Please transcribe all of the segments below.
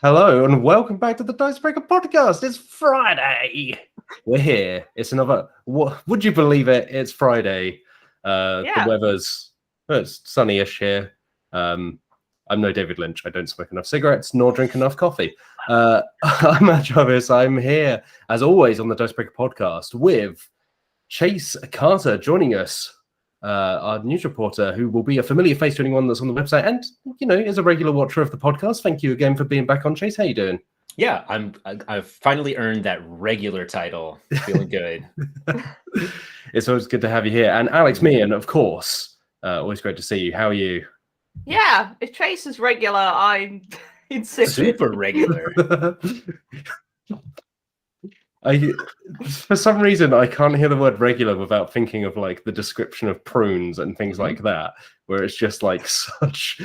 Hello and welcome back to the Dicebreaker podcast. It's Friday. We're here. It's another. Would you believe it? It's Friday. The weather's it's sunny-ish here. I'm no David Lynch. I don't smoke enough cigarettes nor drink enough coffee. I'm Matt Travis. I'm here as always on the Dicebreaker podcast with Chase Carter joining us. Our news reporter, who will be a familiar face to anyone that's on the website and, you know, is a regular watcher of the podcast. Thank you again for being back on, Chase. How you doing? Yeah, I've finally earned that regular title. Feeling good. It's always good to have you here. And Alex Meehan, of course. Always great to see you. How are you? Yeah, if Chase is regular, I'm insipid. Super regular. For some reason, I can't hear the word regular without thinking of like the description of prunes and things like that, where it's just like such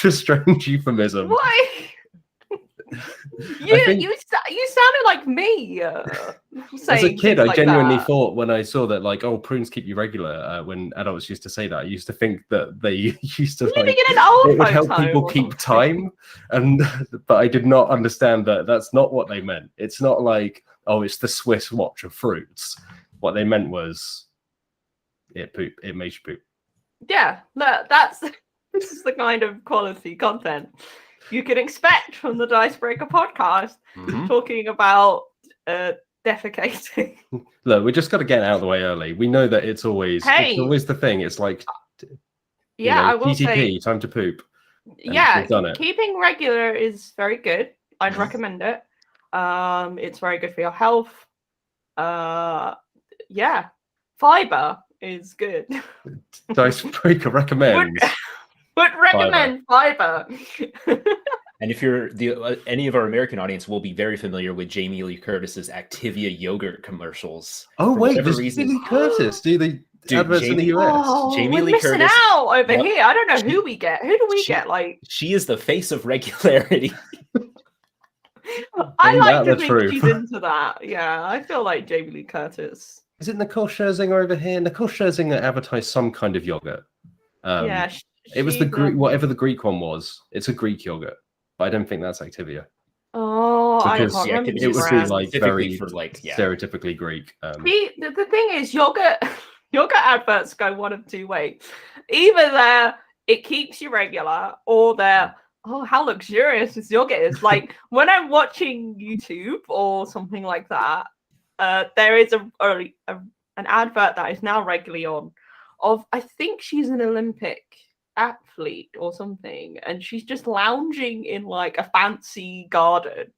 a strange euphemism. Why? You sounded like me. As a kid, I genuinely thought when I saw that, like, oh, prunes keep you regular. When adults used to say that, I used to think that they used to like it would help people keep time, but I did not understand that that's not what they meant. It's not like, oh, it's the Swiss watch of fruits. What they meant was it makes you poop. Yeah, this is the kind of quality content you can expect from the Dicebreaker podcast, talking about defecating. Look, we just got to get out of the way early. We know that it's always the thing. It's like, I will TTP, say, time to poop. Yeah, keeping regular is very good. I'd recommend it. It's very good for your health. Fiber is good. Dicebreaker recommends. Would recommend fiber. And if you're any of our American audience will be very familiar with Jamie Lee Curtis's Activia yogurt commercials. Oh wait, does Jamie Lee Curtis do the adverts in the US? Oh, Jamie we're Lee missing Curtis out over here. I don't know who we get. Who do we get? Like, she is the face of regularity. I like to think she's into that. Yeah, I feel like Jamie Lee Curtis. Is it Nicole Scherzinger over here? Nicole Scherzinger advertised some kind of yogurt. It was the Greek, whatever the Greek one was. It's a Greek yogurt, but I don't think that's Activia. Oh, because I can't remember. It would be like very stereotypically Greek. The thing is, yogurt adverts go one of two ways. Either it keeps you regular, or oh, how luxurious this yogurt is. Like when I'm watching YouTube or something like that, there is an advert that is now regularly on of, I think she's an Olympic athlete or something, and she's just lounging in like a fancy garden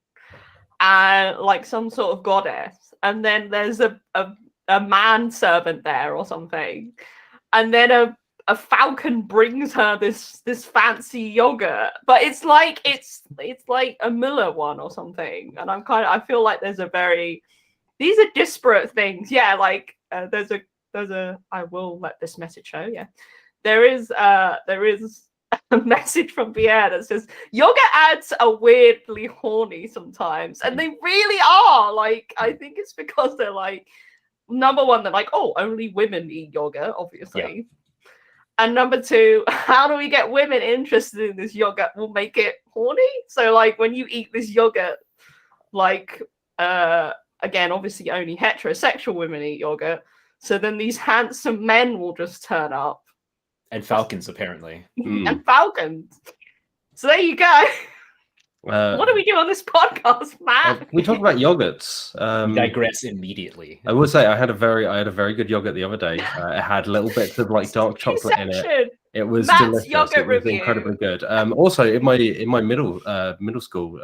and like some sort of goddess, and then there's a man servant there or something, and then a falcon brings her this fancy yogurt, but it's like a Miller one or something, and I feel like these are disparate things. Like there's a I will let this message show. There is a message from Pierre that says yogurt ads are weirdly horny sometimes, and they really are. Like, I think it's because they're like, number one, they're like, oh, only women eat yogurt, obviously. And number two, how do we get women interested in this yogurt? We'll make it horny. So like when you eat this yogurt, like again, obviously only heterosexual women eat yogurt. So then these handsome men will just turn up. And falcons, apparently. And falcons. So there you go. What do we do on this podcast, Matt? We talk about yogurts. We digress immediately. I will say I had a very good yogurt the other day. It had little bits of like dark chocolate in it. It was delicious. It was incredibly good. Also, in my middle school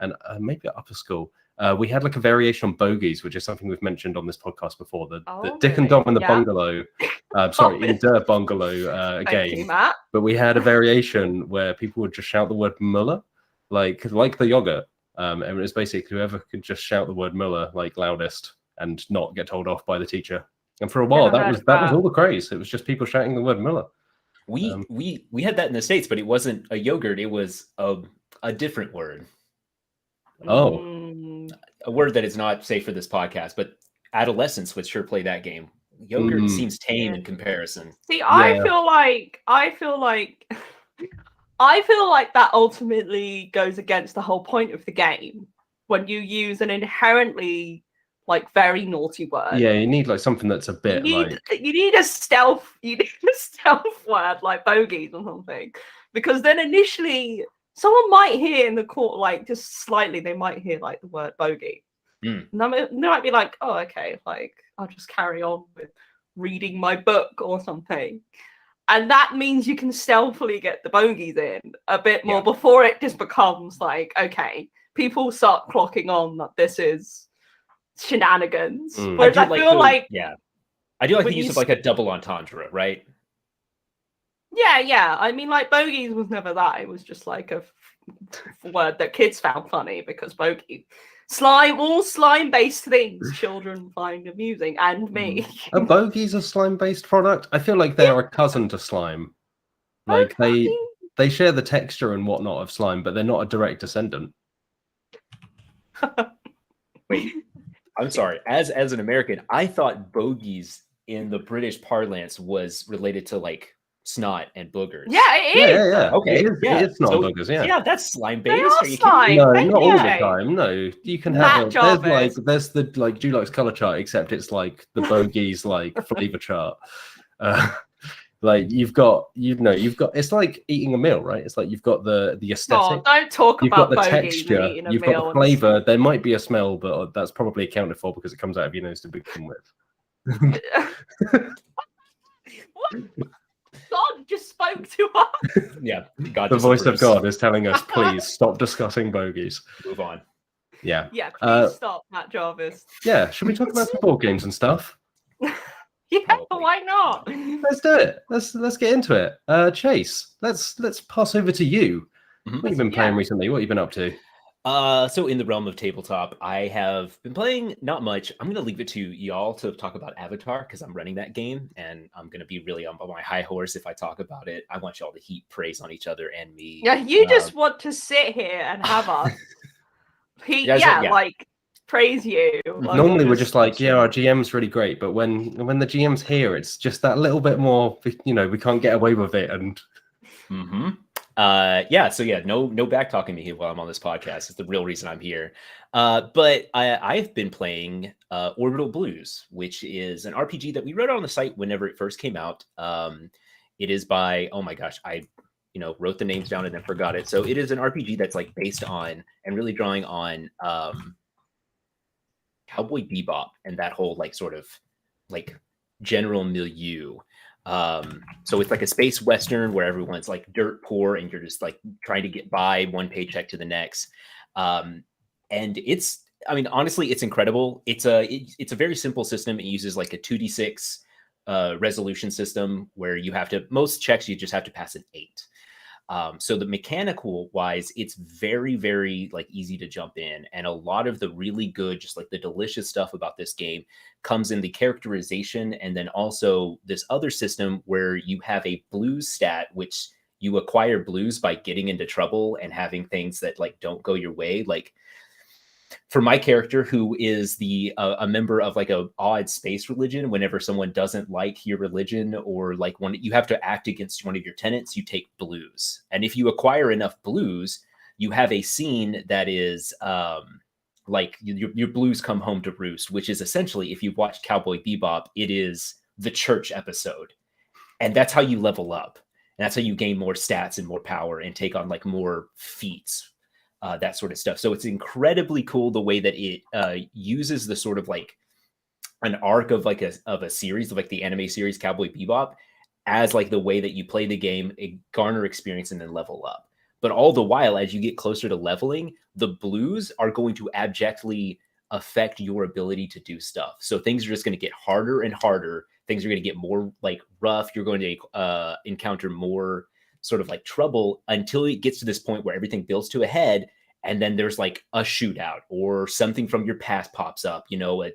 and maybe upper school, we had like a variation on bogeys, which is something we've mentioned on this podcast before. The Dick and Dom in the bungalow. In the bungalow game. You, but we had a variation where people would just shout the word Muller, like the yogurt. And it was basically whoever could just shout the word Muller like loudest and not get told off by the teacher. And for a while, that was all the craze. It was just people shouting the word Muller. We had that in the States, but it wasn't a yogurt. It was a different word. Oh. A word that is not safe for this podcast, but adolescents would sure play that game. Yogurt seems tame in comparison. See, I feel like I feel like that ultimately goes against the whole point of the game when you use an inherently like very naughty word. Yeah, you need like something that's a bit you need a stealth word like bogeys or something, because then initially someone might hear in the court like just slightly they might hear like the word bogey. And they might be like, oh, okay, like I'll just carry on with reading my book or something. And that means you can stealthily get the bogeys in a bit more before it just becomes like, okay, people start clocking on that this is shenanigans. Whereas I feel like I do like the use of like a double entendre, right? Yeah. I mean, like bogeys was never that. It was just like a word that kids found funny because bogey. Slime, all slime-based things children find amusing, and me. Are bogeys a slime-based product? I feel like they're a cousin to slime. Like they share the texture and whatnot of slime, but they're not a direct descendant. Wait, I'm sorry. As an American, I thought bogeys in the British parlance was related to like snot and boogers. Yeah, it is. Yeah. Okay. It's not boogers. Yeah, that's slime based. Are you slime? No, not all the time. No, you can have there's the like Dulux color chart, except it's like the bogeys like flavor chart. Like you've got it's like eating a meal, right? It's like you've got the aesthetic. Oh, don't talk you've about got the bogeys texture. and eating a You've meal got the flavor. There might be a smell, but that's probably accounted for because it comes out of your nose to begin with. What? God just spoke to us. Yeah, God. The voice of God is telling us, please stop discussing bogeys. Move on. Yeah. Yeah, please stop, Matt Jarvis. Yeah, should we talk about some board games and stuff? Yeah, why not? Let's do it. Let's get into it. Chase, let's pass over to you. What have you been playing recently? What have you been up to? So in the realm of tabletop, I have been playing not much. I'm going to leave it to y'all to talk about Avatar because I'm running that game and I'm going to be really on my high horse if I talk about it. I want y'all to heap praise on each other and me. Yeah, you just want to sit here and have us. Like praise you. Like, normally we're just like, our GM's really great, but when the GM's here, it's just that little bit more. We can't get away with it, and. No back talking me here while I'm on this podcast. It's the real reason I'm here. But I've been playing Orbital Blues, which is an RPG that we wrote on the site whenever it first came out. It is by, oh my gosh, I wrote the names down and then forgot it. So it is an RPG that's like based on and really drawing on Cowboy Bebop and that whole like sort of like general milieu. So it's like a space western where everyone's like dirt poor and you're just like trying to get by one paycheck to the next. And honestly, it's incredible. It's a very simple system. It uses like a 2d6 resolution system where you have to, most checks, you just have to pass an 8. So the mechanical wise, it's very, very like easy to jump in. And a lot of the really good, just like the delicious stuff about this game comes in the characterization. And then also this other system where you have a blues stat, which you acquire blues by getting into trouble and having things that like don't go your way. Like for my character, who is a member of like a odd space religion, whenever someone doesn't like your religion or like you have to act against one of your tenets, you take blues. And if you acquire enough blues, you have a scene that is like your blues come home to roost, which is essentially, if you've watched Cowboy Bebop, it is the church episode. And that's how you level up. And that's how you gain more stats and more power and take on like more feats. That sort of stuff. So it's incredibly cool the way that it uses the sort of like an arc of like a series of like the anime series Cowboy Bebop as like the way that you play the game, garner experience and then level up. But all the while, as you get closer to leveling, the blues are going to abjectly affect your ability to do stuff. So things are just going to get harder and harder. Things are going to get more like rough. You're going to encounter more sort of like trouble until it gets to this point where everything builds to a head, and then there's like a shootout or something from your past pops up, a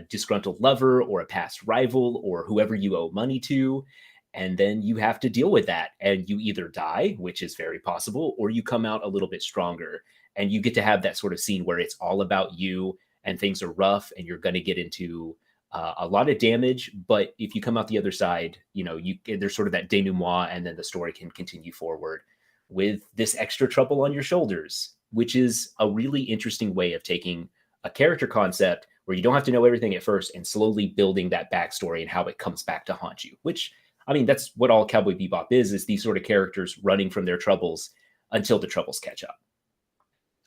disgruntled lover or a past rival or whoever you owe money to, and then you have to deal with that, and you either die, which is very possible, or you come out a little bit stronger, and you get to have that sort of scene where it's all about you and things are rough and you're going to get into a lot of damage, but if you come out the other side, there's sort of that denouement, and then the story can continue forward with this extra trouble on your shoulders, which is a really interesting way of taking a character concept where you don't have to know everything at first and slowly building that backstory and how it comes back to haunt you, which, I mean, that's what all Cowboy Bebop is these sort of characters running from their troubles until the troubles catch up.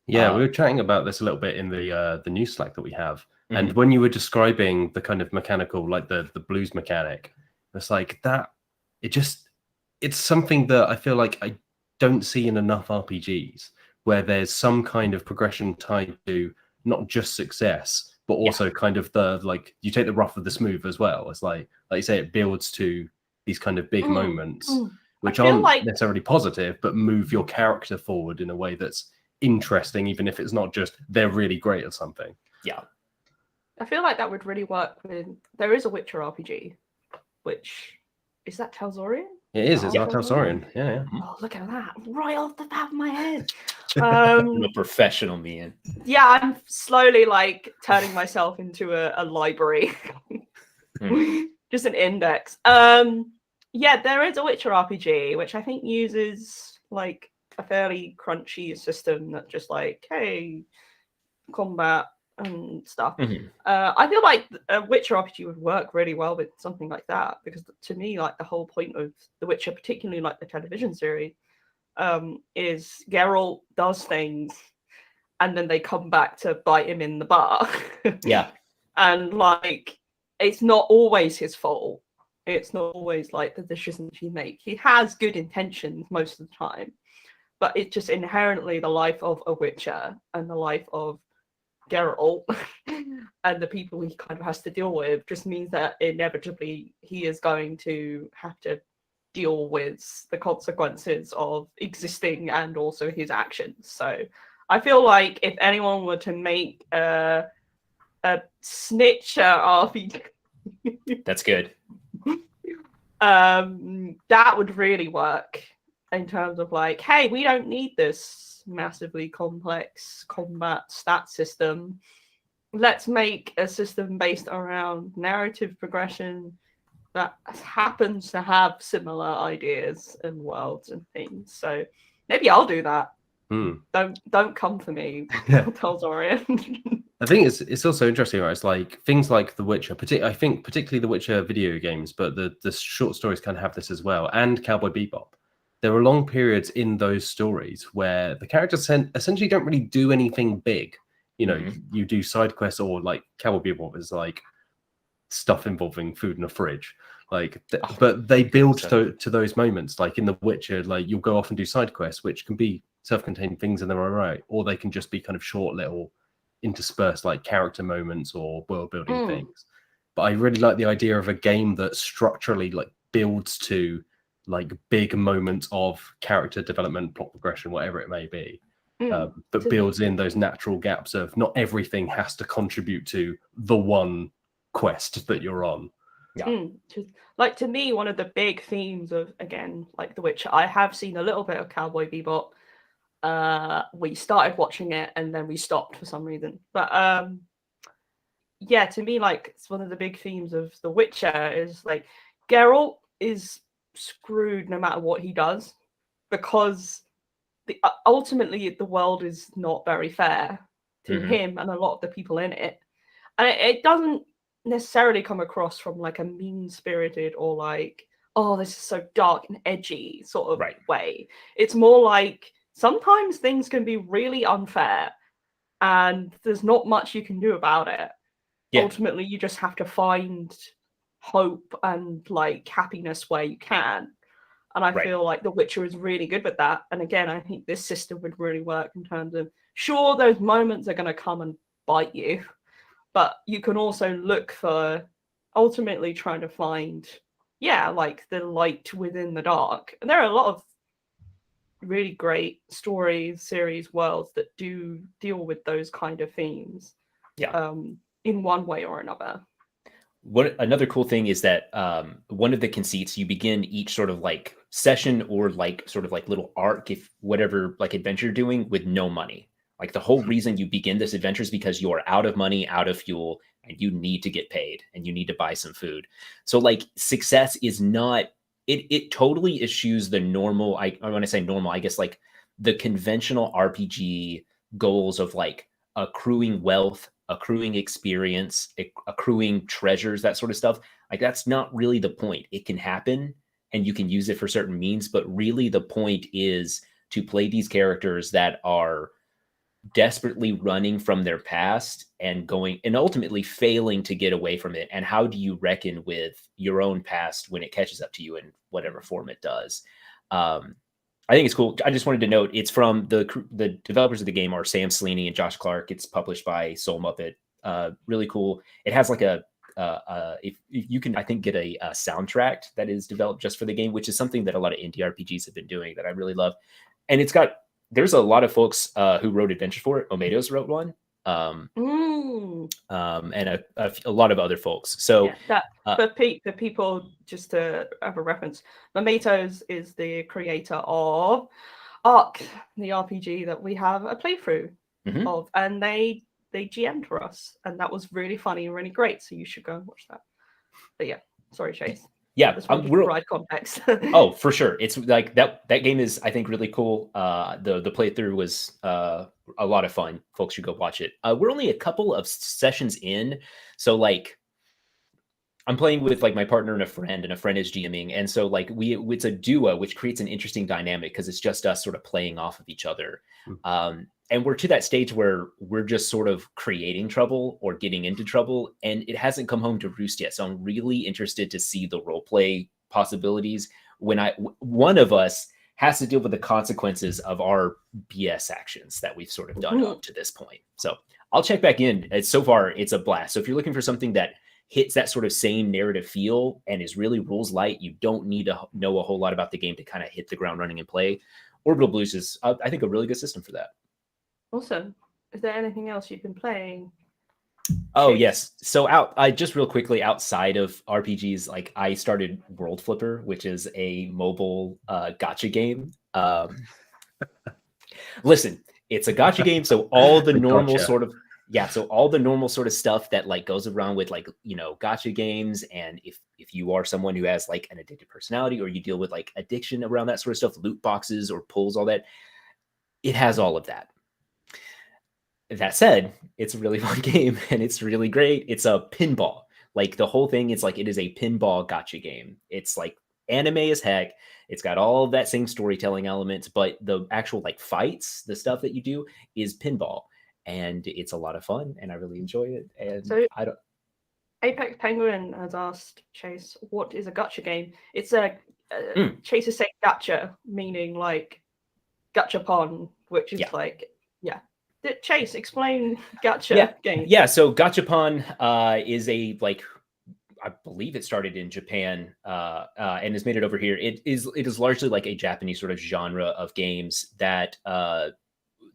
Yeah, we were chatting about this a little bit in the news Slack that we have. Mm-hmm. And when you were describing the kind of mechanical, like the blues mechanic, it's like that, it's something that I feel like I don't see in enough RPGs, where there's some kind of progression tied to not just success, but also kind of like you take the rough with the smooth as well. It's like you say, it builds to these kind of big moments, which aren't necessarily positive, but move your character forward in a way that's interesting, even if it's not just they're really great at something. Yeah. I feel like that would really work with, there is a Witcher RPG, which, is that Talzorian? It is, it's not Talzorian. Yeah. Oh, look at that, right off the top of my head. I'm a professional, Meehan. Yeah, I'm slowly like turning myself into a library. Just an index. Yeah, there is a Witcher RPG, which I think uses like a fairly crunchy system that just like, hey, combat and stuff. I feel like a Witcher RPG would work really well with something like that, because to me, like the whole point of The Witcher, particularly like the television series, is Geralt does things and then they come back to bite him in the butt. And like, it's not always his fault. It's not always like the decisions he makes. He has good intentions most of the time, but it's just inherently the life of a Witcher and the life of Geralt and the people he kind of has to deal with just means that inevitably he is going to have to deal with the consequences of existing and also his actions. So I feel like if anyone were to make a snitcher RPG, that's good. That would really work in terms of like, hey, we don't need this massively complex combat stat system. Let's make a system based around narrative progression that happens to have similar ideas and worlds and things. So maybe I'll do that. Don't come for me, Talzorian. I think it's also interesting, right? It's like things like The Witcher, I think particularly The Witcher video games, but the short stories kind of have this as well, and Cowboy Bebop. There are long periods in those stories where the characters essentially don't really do anything big. You do side quests, or like Cowboy Bebop is like stuff involving food in a fridge. But they build to those moments. Like in The Witcher, like you'll go off and do side quests, which can be self-contained things in their own right, or they can just be kind of short little interspersed like character moments or world building things. But I really like the idea of a game that structurally like builds to like big moments of character development, plot progression, whatever it may be, that builds in those natural gaps of not everything has to contribute to the one quest that you're on. Like to me, one of the big themes of, again, like The Witcher, I have seen a little bit of Cowboy Bebop. We started watching it and then we stopped for some reason. But yeah, to me, like it's one of the big themes of The Witcher is like Geralt is screwed no matter what he does, because ultimately the world is not very fair to him and a lot of the people in it, and it doesn't necessarily come across from like a mean-spirited or like, oh, this is so dark and edgy sort of way. It's more like sometimes things can be really unfair and there's not much you can do about it. Ultimately you just have to find hope and like happiness where you can, and I feel like The Witcher is really good with that. And again, I think this system would really work in terms of, sure, those moments are going to come and bite you, but you can also look for ultimately trying to find like the light within the dark. And there are a lot of really great stories, series, worlds that do deal with those kind of themes in one way or another. Another cool thing is that one of the conceits, you begin each sort of like session or like sort of like little arc, if whatever like adventure you're doing, with no money. Like the whole reason you begin this adventure is because you're out of money, out of fuel, and you need to get paid and you need to buy some food. So like success is not, it totally eschews the normal, I want to say normal, I guess like the conventional RPG goals of like accruing wealth, accruing experience, accruing treasures, that sort of stuff. Like that's not really the point. It can happen and you can use it for certain means, but really the point is to play these characters that are desperately running from their past and going and ultimately failing to get away from it. And how do you reckon with your own past when it catches up to you in whatever form it does? I think it's cool. I just wanted to note it's from the developers of the game are Sam Sleeney and Josh Clark. It's published by Soul Muppet. Really cool. It has like if you can, I think, get a soundtrack that is developed just for the game, which is something that a lot of indie RPGs have been doing that I really love. And there's a lot of folks who wrote adventures for it. Omedos wrote one. And a lot of other folks. So for people, just to have a reference, Mementos is the creator of Ark, the RPG that we have a playthrough of, and they GM'd for us, and that was really funny and really great. So you should go and watch that. But yeah, sorry, Chase. Yeah, we're provide context. Oh, for sure. It's like that game is, I think, really cool. The playthrough was a lot of fun. Folks should go watch it. We're only a couple of sessions in, so like I'm playing with like my partner and a friend is GMing, and so like it's a duo, which creates an interesting dynamic because it's just us sort of playing off of each other. And we're to that stage where we're just sort of creating trouble or getting into trouble, and it hasn't come home to roost yet. So I'm really interested to see the role play possibilities when one of us has to deal with the consequences of our BS actions that we've sort of done up to this point. So I'll check back in. So far, it's a blast. So if you're looking for something that hits that sort of same narrative feel and is really rules light, you don't need to know a whole lot about the game to kind of hit the ground running and play. Orbital Blues is, I think, a really good system for that. Awesome. Is there anything else you've been playing? Oh, yes. So I just real quickly, outside of RPGs, like I started World Flipper, which is a mobile gacha game. Listen, it's a gacha game, so all the normal sort of all the normal sort of stuff that like goes around with like, you know, gacha games. And if you are someone who has like an addictive personality or you deal with like addiction around that sort of stuff, loot boxes or pulls, all that, it has all of that. That said, it's a really fun game and it's really great. It's a pinball. Like the whole thing is like, it is a pinball gacha game. It's like anime as heck. It's got all of that same storytelling elements, but the actual like fights, the stuff that you do is pinball. And it's a lot of fun and I really enjoy it. And so Apex Penguin has asked Chase, what is a gacha game? It's Chase is saying gacha, meaning like gachapon, which is like, Chase, explain gacha game. Yeah, so gachapon is a, like, I believe it started in Japan and has made it over here. It is largely like a Japanese sort of genre of games that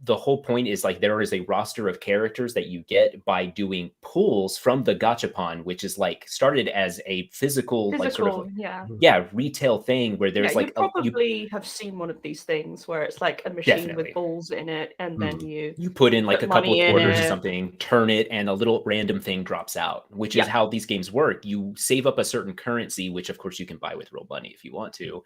the whole point is like there is a roster of characters that you get by doing pulls from the gachapon, which is like started as a physical like sort of retail thing where there's like you probably have seen one of these things where it's like a machine with balls in it, and then you put in like a couple of quarters or something, turn it, and a little random thing drops out, which is how these games work. You save up a certain currency, which of course you can buy with real money if you want to.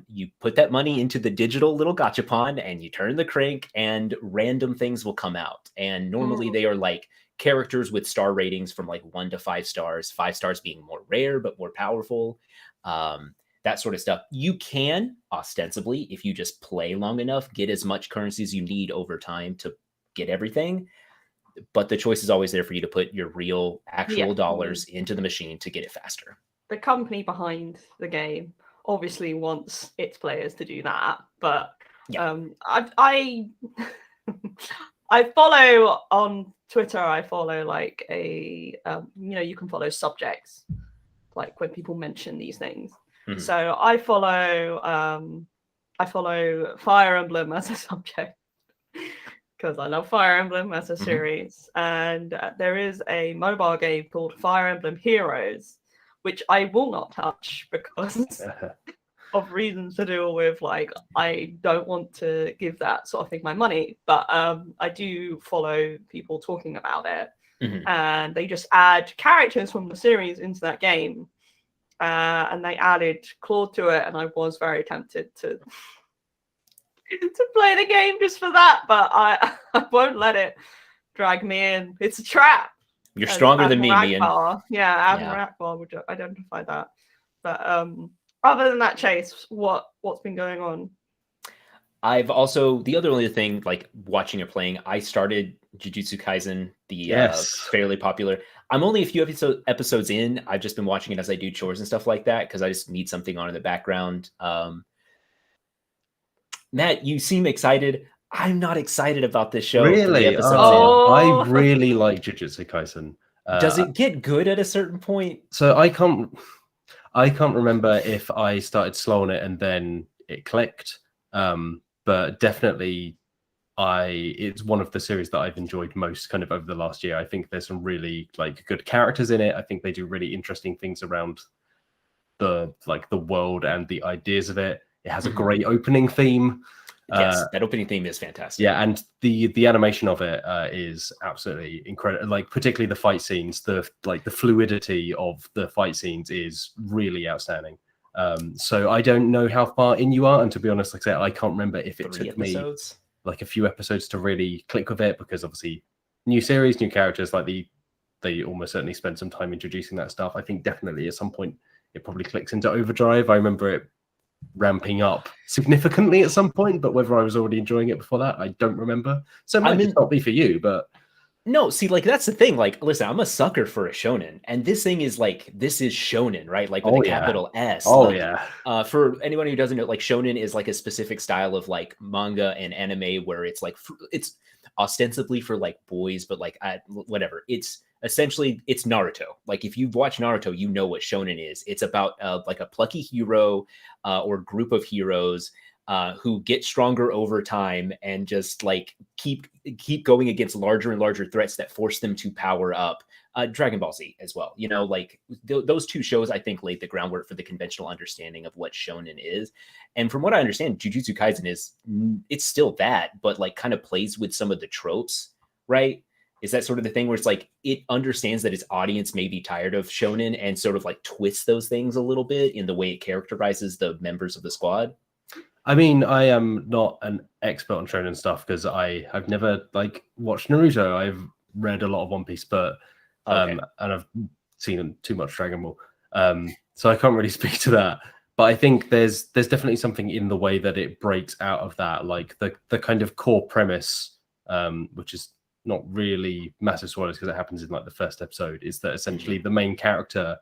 You put that money into the digital little gachapon and you turn the crank and random things will come out. And normally they are like characters with star ratings from like 1 to 5 stars, 5 stars being more rare, but more powerful. That sort of stuff. You can ostensibly, if you just play long enough, get as much currency as you need over time to get everything. But the choice is always there for you to put your real actual dollars into the machine to get it faster. The company behind the game obviously wants its players to do that, but I follow on Twitter. I follow like a you can follow subjects, like when people mention these things. So I follow Fire Emblem as a subject because I love Fire Emblem as a series, and there is a mobile game called Fire Emblem Heroes, which I will not touch because of reasons to deal with. Like, I don't want to give that sort of thing my money, but I do follow people talking about it, and they just add characters from the series into that game, and they added Claude to it, and I was very tempted to play the game just for that, but I won't let it drag me in. It's a trap. You're stronger than me, Meehan. Yeah, Adam Rakbar would identify that. But other than that, Chase, what's been going on? I've also, the other thing, like watching or playing, I started Jujutsu Kaisen, the fairly popular. I'm only a few episodes in. I've just been watching it as I do chores and stuff like that because I just need something on in the background. Matt, you seem excited. I'm not excited about this show. Really? I really like Jujutsu Kaisen. Does it get good at a certain point? So I can't remember if I started slow on it and then it clicked. But definitely it's one of the series that I've enjoyed most kind of over the last year. I think there's some really like good characters in it. I think they do really interesting things around the world and the ideas of it. It has a great opening theme. Yes, that opening theme is fantastic. Yeah, and the animation of it is absolutely incredible. Like particularly the fight scenes, the fluidity of the fight scenes is really outstanding. So I don't know how far in you are, and to be honest, like I said, I can't remember if it took me like a few episodes to really click with it, because obviously new series, new characters, like they almost certainly spend some time introducing that stuff. I think definitely at some point it probably clicks into overdrive. I remember it ramping up significantly at some point, but whether I was already enjoying it before that, I don't remember. So it might just not be for you, but no, see, like that's the thing. Like, listen, I'm a sucker for a shonen, and this thing is like, this is shonen, right? Like with a capital S. Oh like, yeah. For anyone who doesn't know, like shonen is like a specific style of like manga and anime where it's like it's ostensibly for like boys, but like whatever. It's essentially it's Naruto. Like if you've watched Naruto, you know what shonen is. It's about like a plucky hero or group of heroes who get stronger over time and just like keep going against larger and larger threats that force them to power up. Dragon Ball Z as well. You know, like those two shows I think laid the groundwork for the conventional understanding of what shonen is. And from what I understand, Jujutsu Kaisen it's still that, but like kind of plays with some of the tropes, right? Is that sort of the thing where it's like it understands that its audience may be tired of shonen and sort of like twists those things a little bit in the way it characterizes the members of the squad? I mean, I am not an expert on shonen stuff because I've never like watched Naruto. I've read a lot of One Piece, but and I've seen too much Dragon Ball, so I can't really speak to that. But I think there's definitely something in the way that it breaks out of that, like the kind of core premise, which is not really massive spoilers because it happens in like the first episode, is that essentially the main character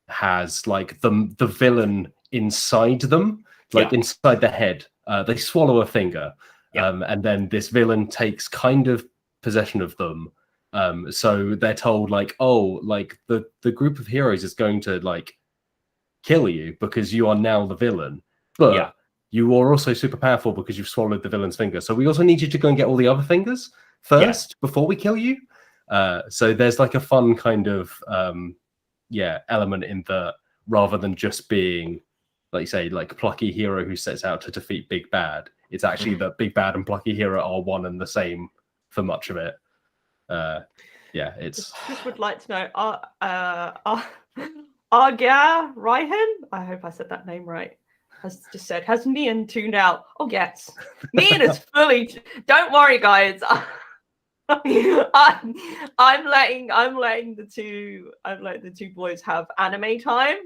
has like the villain inside them, like inside the head. They swallow a finger, and then this villain takes kind of possession of them. So they're told like, oh, like the group of heroes is going to like kill you because you are now the villain, but you are also super powerful because you've swallowed the villain's finger. So we also need you to go and get all the other fingers first before we kill you. So there's like a fun kind of element in that, rather than just being, like you say, like plucky hero who sets out to defeat big bad. It's actually that big bad and plucky hero are one and the same for much of it. It's just would like to know, Arga Raihan, I hope I said that name right, has just said, has Meehan tuned out? Oh yes, Meehan is fully. Don't worry, guys. I'm letting the two boys have anime time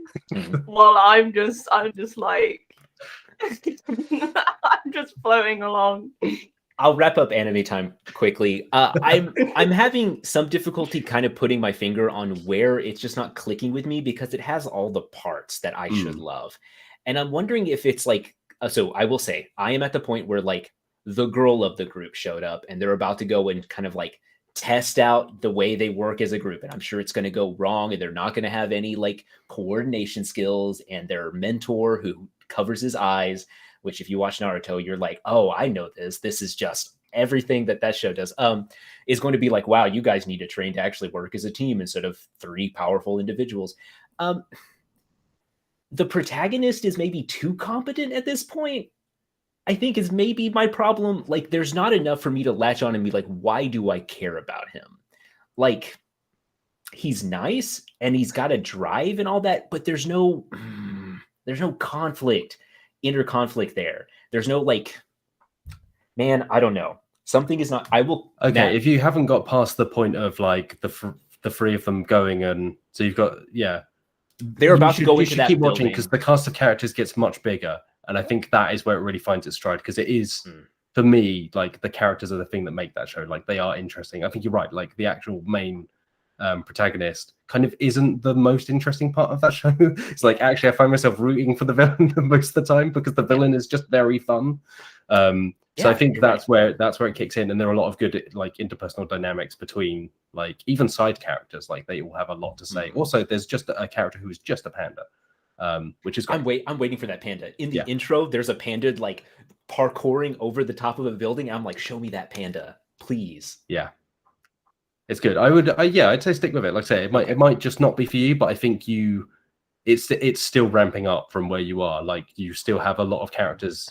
while I'm just like I'm just floating along. I'll wrap up anime time quickly. I'm having some difficulty kind of putting my finger on where it's just not clicking with me, because it has all the parts that I should love. And I'm wondering if it's like, so I will say I am at the point where like the girl of the group showed up and they're about to go and kind of like test out the way they work as a group. And I'm sure it's going to go wrong and they're not going to have any like coordination skills, and their mentor who covers his eyes, which if you watch Naruto, you're like, oh, I know this. This is just everything that show does, is going to be like, wow, you guys need to train to actually work as a team instead of three powerful individuals. the protagonist is maybe too competent at this point, I think is maybe my problem. Like, there's not enough for me to latch on and be like, why do I care about him? Like, he's nice and he's got a drive and all that, but there's no conflict, inner conflict there. There's no like, man, I don't know. Something is not. I will. Okay, Matt, if you haven't got past the point of like the three of them going, and so you've got they're about to go into that keep building. watching because the cast of characters gets much bigger, and I think that is where it really finds its stride, because it is for me like the characters are the thing that make that show. Like, they are interesting. I think you're right. Like, the actual main protagonist kind of isn't the most interesting part of that show. It's like, actually, I find myself rooting for the villain most of the time because the villain is just very fun. So I think that's where it kicks in, and there are a lot of good like interpersonal dynamics between like even side characters. Like, they all have a lot to say. Also, there's just a character who is just a panda, which is great. I'm waiting for that panda. In the intro, there's a panda like parkouring over the top of a building. I'm like, show me that panda, please. Yeah, it's good. I'd say stick with it. Like I say, it might just not be for you, but I think it's still ramping up from where you are. Like, you still have a lot of characters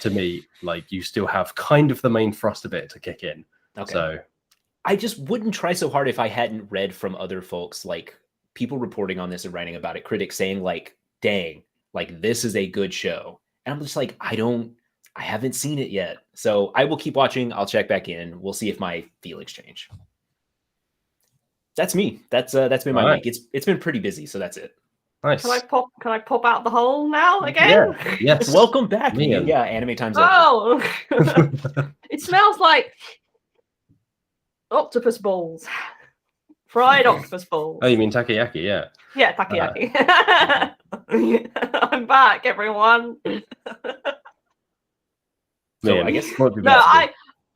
to meet. Like, you still have kind of the main thrust of it to kick in. Okay. So I just wouldn't try so hard if I hadn't read from other folks, like people reporting on this and writing about it, critics saying like, dang, like this is a good show. And I'm just like, I haven't seen it yet. So I will keep watching. I'll check back in. We'll see if my feelings change. That's me. That's been my week. It's been pretty busy, so that's it. Nice. Can I pop out the hole now again? Yeah. Yes. Welcome back, Meehan. Yeah, anime time's over. It smells like octopus balls. Fried octopus balls. Oh, you mean takoyaki? Yeah. Yeah, takoyaki. I'm back, everyone. So I guess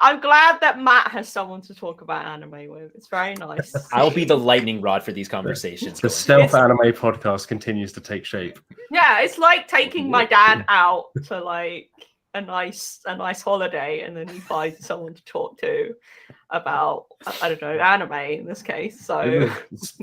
I'm glad that Matt has someone to talk about anime with. It's very nice. I'll be the lightning rod for these conversations. The stealth anime podcast continues to take shape. Yeah, it's like taking my dad out to like a nice holiday, and then he finds someone to talk to about, I don't know, anime in this case. So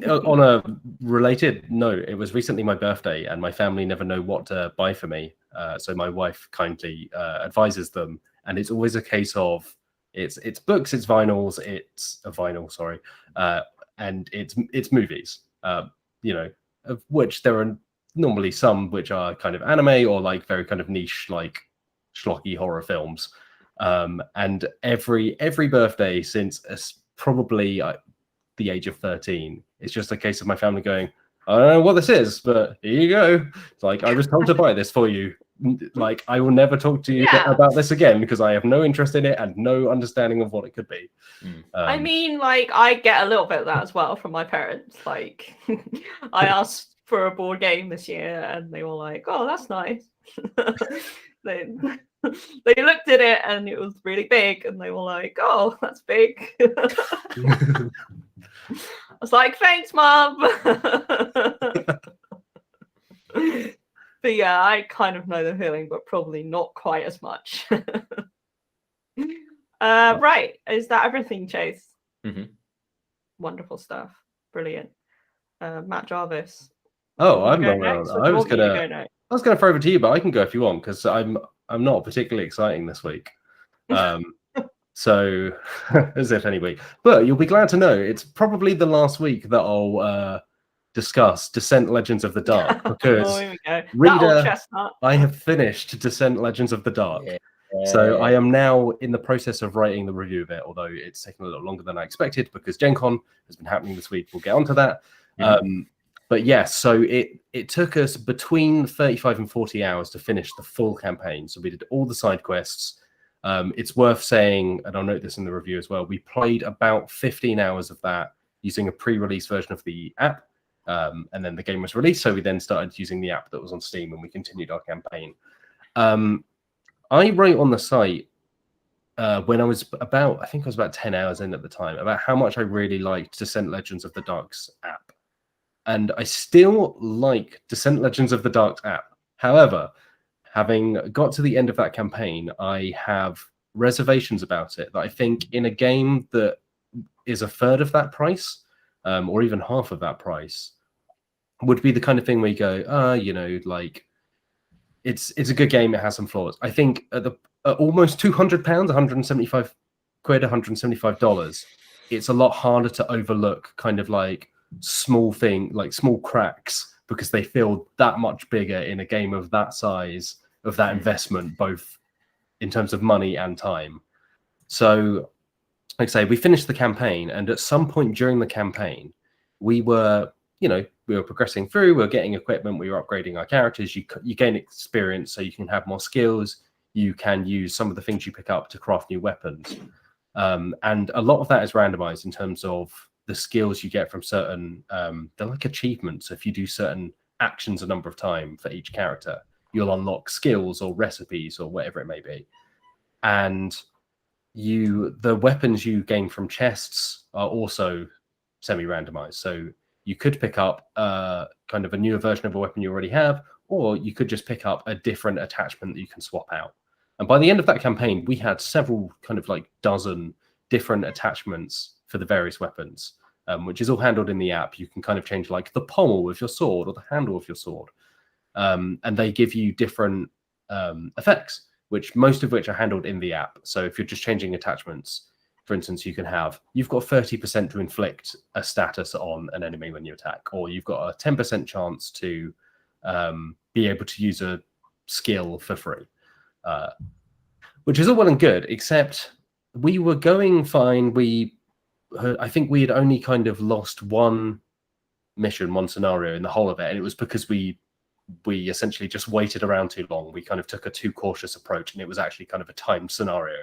on a related note, it was recently my birthday, and my family never know what to buy for me. So my wife kindly advises them, and it's always a case of it's books, it's vinyls, it's a vinyl, sorry, and it's movies. You know, of which there are normally some which are kind of anime or like very kind of niche, like schlocky horror films. And every birthday since probably the age of 13, it's just a case of my family going, I don't know what this is, but here you go. It's like, I was told to buy this for you. Like, I will never talk to you about this again because I have no interest in it and no understanding of what it could be. I mean, like, I get a little bit of that as well from my parents. Like, I asked for a board game this year and they were like, oh, that's nice. They looked at it and it was really big and they were like, oh, that's big. I was like, thanks, Mom. But yeah, I kind of know the feeling, but probably not quite as much. Right. Is that everything, Chase? Mm-hmm. Wonderful stuff. Brilliant. Matt Jarvis. Oh, I'm not. I was gonna throw over to you, but I can go if you want, because I'm not particularly exciting this week. So as if any week. But you'll be glad to know it's probably the last week that I'll discuss Descent Legends of the Dark, because reader, I have finished Descent Legends of the Dark. Yeah. So I am now in the process of writing the review of it, although it's taken a little longer than I expected because Gen Con has been happening this week. We'll get onto that. Mm-hmm. But yes, so it took us between 35 and 40 hours to finish the full campaign. So we did all the side quests. It's worth saying, and I'll note this in the review as well, we played about 15 hours of that using a pre-release version of the app. And then the game was released, so we then started using the app that was on Steam, and we continued our campaign. I wrote on the site when I was about 10 hours in at the time, about how much I really liked Descent Legends of the Dark's app. And I still like Descent Legends of the Dark app. However, having got to the end of that campaign, I have reservations about it, that I think in a game that is a third of that price, or even half of that price, would be the kind of thing where you go, you know, like it's a good game. It has some flaws. I think at almost £200, 175 quid, $175, it's a lot harder to overlook kind of like small cracks, because they feel that much bigger in a game of that size, of that investment, both in terms of money and time. So, like I say, we finished the campaign, and at some point during the campaign, we were progressing through, we were getting equipment, we were upgrading our characters. You gain experience, so you can have more skills. You can use some of the things you pick up to craft new weapons. And a lot of that is randomized in terms of the skills you get from certain, they're like achievements. So if you do certain actions a number of times for each character, you'll unlock skills or recipes or whatever it may be. And the weapons you gain from chests are also semi-randomized. So you could pick up kind of a newer version of a weapon you already have, or you could just pick up a different attachment that you can swap out. And by the end of that campaign, we had several kind of like dozen different attachments for the various weapons, which is all handled in the app. You can kind of change like the pommel of your sword or the handle of your sword. And they give you different effects, most of which are handled in the app. So if you're just changing attachments, for instance, you've got 30% to inflict a status on an enemy when you attack, or you've got a 10% chance to be able to use a skill for free, which is all well and good, except we were going fine. I think we had only kind of lost one scenario in the whole of it, and it was because we essentially just waited around too long. We kind of took a too cautious approach, and it was actually kind of a timed scenario.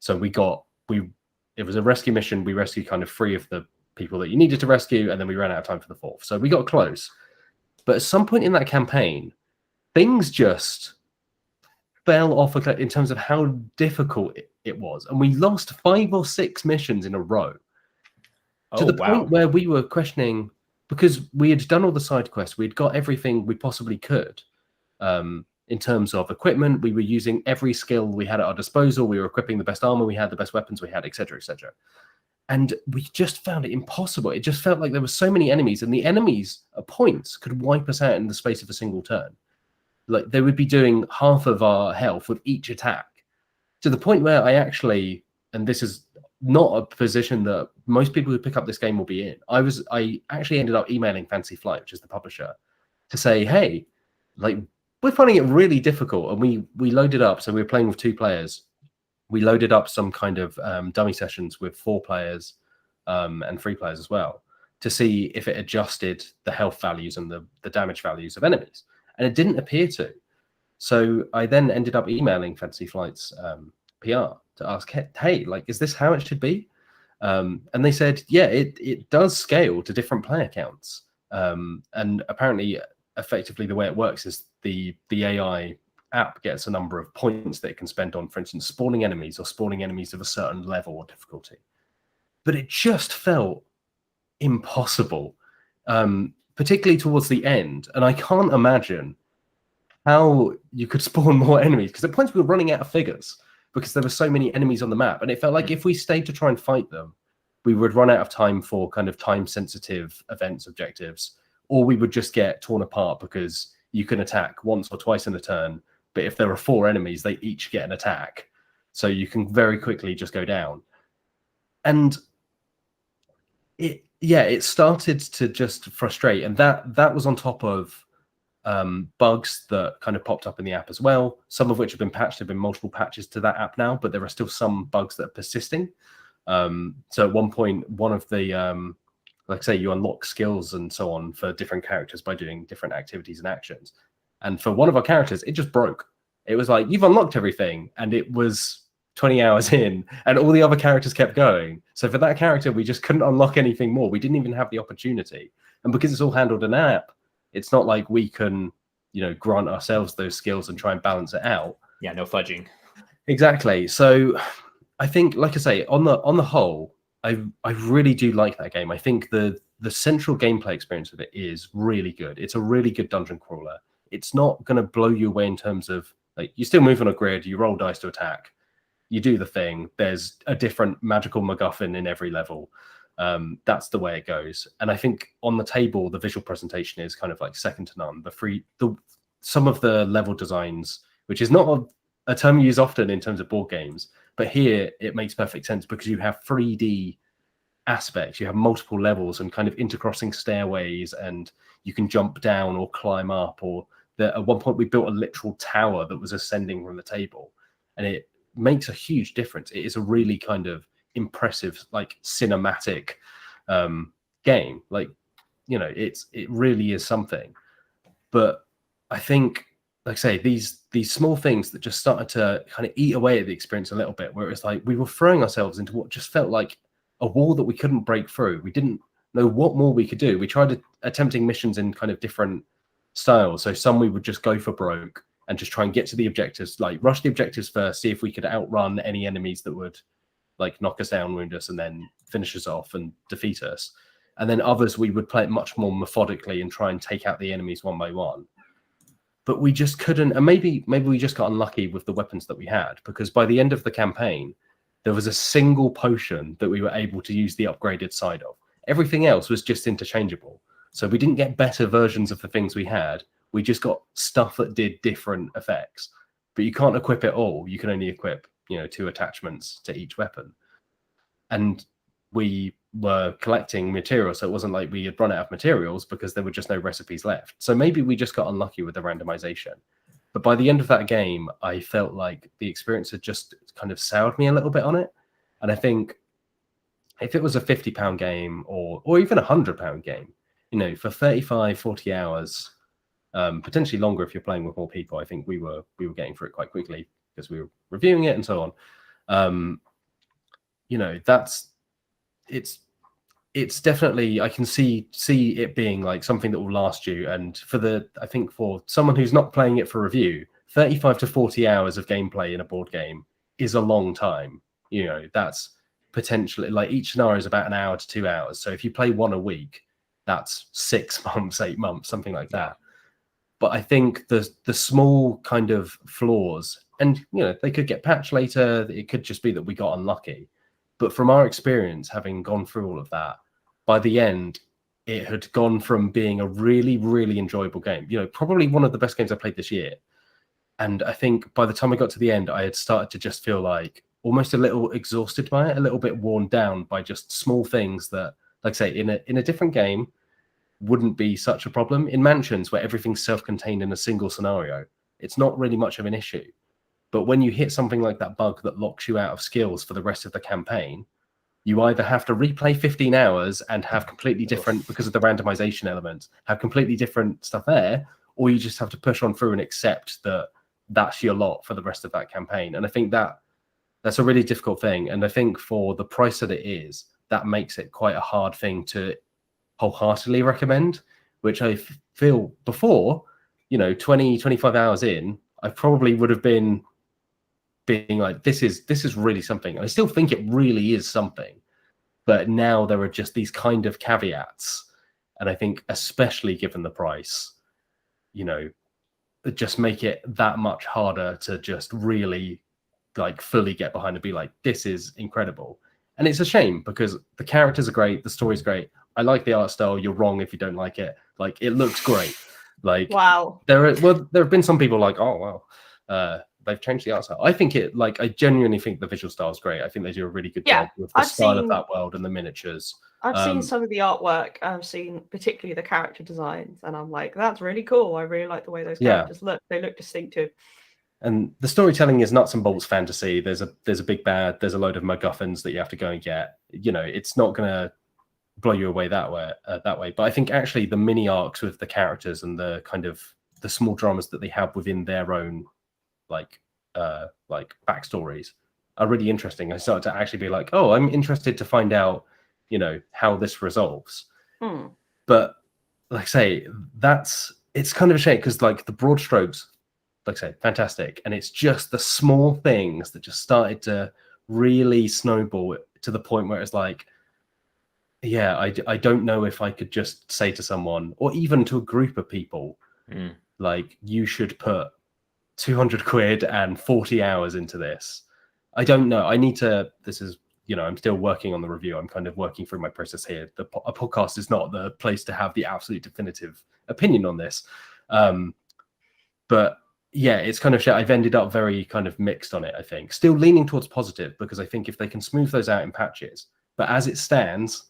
So it was a rescue mission. We rescued kind of 3 of the people that you needed to rescue, and then we ran out of time for the 4th. So we got close. But at some point in that campaign, things just fell off in terms of how difficult it was. And we lost 5 or 6 missions in a row. To the point where we were questioning, because we had done all the side quests, we'd got everything we possibly could. In terms of equipment, we were using every skill we had at our disposal. We were equipping the best armor we had, the best weapons we had, etc., etc. And we just found it impossible. It just felt like there were so many enemies, and the enemies at points could wipe us out in the space of a single turn. Like, they would be doing half of our health with each attack, to the point where I actually, and this is not a position that most people who pick up this game will be in, I actually ended up emailing Fantasy Flight, which is the publisher, to say, hey, like, we're finding it really difficult. And we loaded up, so we were playing with 2 players. We loaded up some kind of dummy sessions with 4 players and 3 players as well, to see if it adjusted the health values and the damage values of enemies. And it didn't appear to. So I then ended up emailing Fantasy Flight's PR to ask, hey, like, is this how it should be? And they said, yeah, it does scale to different player counts. And apparently, effectively, the way it works is the AI app gets a number of points that it can spend on, for instance, spawning enemies or spawning enemies of a certain level or difficulty. But it just felt impossible, particularly towards the end. And I can't imagine how you could spawn more enemies, because at points we were running out of figures because there were so many enemies on the map. And it felt like if we stayed to try and fight them, we would run out of time for kind of time-sensitive events objectives, or we would just get torn apart because you can attack once or twice in a turn, but if there are 4 enemies, they each get an attack. So you can very quickly just go down. And it started to just frustrate. And that was on top of bugs that kind of popped up in the app as well, some of which have been patched. There have been multiple patches to that app now, but there are still some bugs that are persisting. So at one point, one of the like I say, you unlock skills and so on for different characters by doing different activities and actions. And for one of our characters, it just broke. It was like, you've unlocked everything, and it was 20 hours in, and all the other characters kept going. So for that character, we just couldn't unlock anything more. We didn't even have the opportunity. And because it's all handled in an app, it's not like we can, grant ourselves those skills and try and balance it out. Yeah, no fudging. Exactly. So I think, like I say, on the whole, I really do like that game. I think the central gameplay experience of it is really good. It's a really good dungeon crawler. It's not going to blow you away in terms of, like, you still move on a grid, you roll dice to attack, you do the thing. There's a different magical MacGuffin in every level. That's the way it goes. And I think on the table, the visual presentation is kind of like second to none. Some of the level designs, which is not a term used often in terms of board games, but here it makes perfect sense because you have 3D aspects. You have multiple levels and kind of intercrossing stairways, and you can jump down or climb up. Or at one point we built a literal tower that was ascending from the table, and it makes a huge difference. It is a really kind of impressive, like cinematic game. Like, you know, it really is something. But I think, like I say, these small things that just started to kind of eat away at the experience a little bit, where it was like we were throwing ourselves into what just felt like a wall that we couldn't break through. We didn't know what more we could do. We tried attempting missions in kind of different styles. So some we would just go for broke and just try and get to the objectives, like rush the objectives first, see if we could outrun any enemies that would like knock us down, wound us, and then finish us off and defeat us. And then others we would play it much more methodically and try and take out the enemies one by one. But we just couldn't, and maybe we just got unlucky with the weapons that we had, because by the end of the campaign, there was a single potion that we were able to use the upgraded side of. Everything else was just interchangeable. So we didn't get better versions of the things we had. We just got stuff that did different effects. But you can't equip it all. You can only equip, 2 attachments to each weapon. And we were collecting materials, so it wasn't like we had run out of materials because there were just no recipes left. So maybe we just got unlucky with the randomization. But by the end of that game, I felt like the experience had just kind of soured me a little bit on it. And I think if it was a £50 game or even a £100 game, for 35, 40 hours, potentially longer if you're playing with more people, I think we were getting through it quite quickly because we were reviewing it and so on. It's definitely, I can see it being like something that will last you. And I think for someone who's not playing it for review, 35 to 40 hours of gameplay in a board game is a long time. That's potentially, like, each scenario is about an hour to 2 hours. So if you play one a week, that's 6 months, 8 months, something like that. But I think the small kind of flaws, and they could get patched later. It could just be that we got unlucky. But from our experience, having gone through all of that, by the end, it had gone from being a really, really enjoyable game. Probably one of the best games I played this year. And I think by the time I got to the end, I had started to just feel like almost a little exhausted by it, a little bit worn down by just small things that, like I say, in a different game, wouldn't be such a problem. In Mansions, where everything's self-contained in a single scenario, it's not really much of an issue. But when you hit something like that bug that locks you out of skills for the rest of the campaign, you either have to replay 15 hours and have completely different, because of the randomization elements, have completely different stuff there, or you just have to push on through and accept that that's your lot for the rest of that campaign. And I think that's a really difficult thing. And I think for the price that it is, that makes it quite a hard thing to wholeheartedly recommend, which I feel before, 20, 25 hours in, I probably would have been being like, this is really something. And I still think it really is something. But now there are just these kind of caveats. And I think especially given the price, just make it that much harder to just really like fully get behind and be like, this is incredible. And it's a shame because the characters are great, the story's great. I like the art style. You're wrong if you don't like it. Like, it looks great. Like, wow. There have been some people like, oh wow, they've changed the art style. I think I genuinely think the visual style is great. I think they do a really good job with the style of that world and the miniatures. I've seen some of the artwork. I've seen particularly the character designs, and I'm like, that's really cool. I really like the way those characters look. They look distinctive. And the storytelling is nuts and bolts fantasy. There's a big bad. There's a load of MacGuffins that you have to go and get. It's not gonna blow you away that way. But I think actually the mini arcs with the characters and the kind of the small dramas that they have within their own like backstories are really interesting. I started to actually be like, oh, I'm interested to find out, how this resolves. But like I say, it's kind of a shame because like the broad strokes, like I say, fantastic. And it's just the small things that just started to really snowball to the point where it's like, yeah, I don't know if I could just say to someone or even to a group of people, like, you should put 200 quid and 40 hours into this. I don't know. I need to, this is, I'm still working on the review. I'm kind of working through my process here. A podcast is not the place to have the absolute definitive opinion on this. But yeah, it's kind of shit. I've ended up very kind of mixed on it, I think. Still leaning towards positive, because I think if they can smooth those out in patches, but as it stands,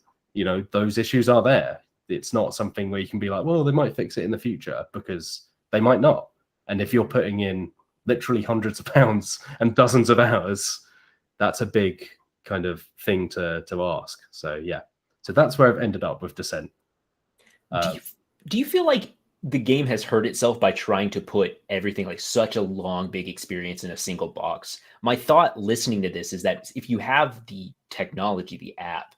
those issues are there. It's not something where you can be like, well, they might fix it in the future, because they might not. And if you're putting in literally hundreds of pounds and dozens of hours, that's a big kind of thing to ask. So yeah, so that's where I've ended up with Descent. Do you feel like the game has hurt itself by trying to put everything, like such a long, big experience, in a single box? My thought listening to this is that if you have the technology, the app,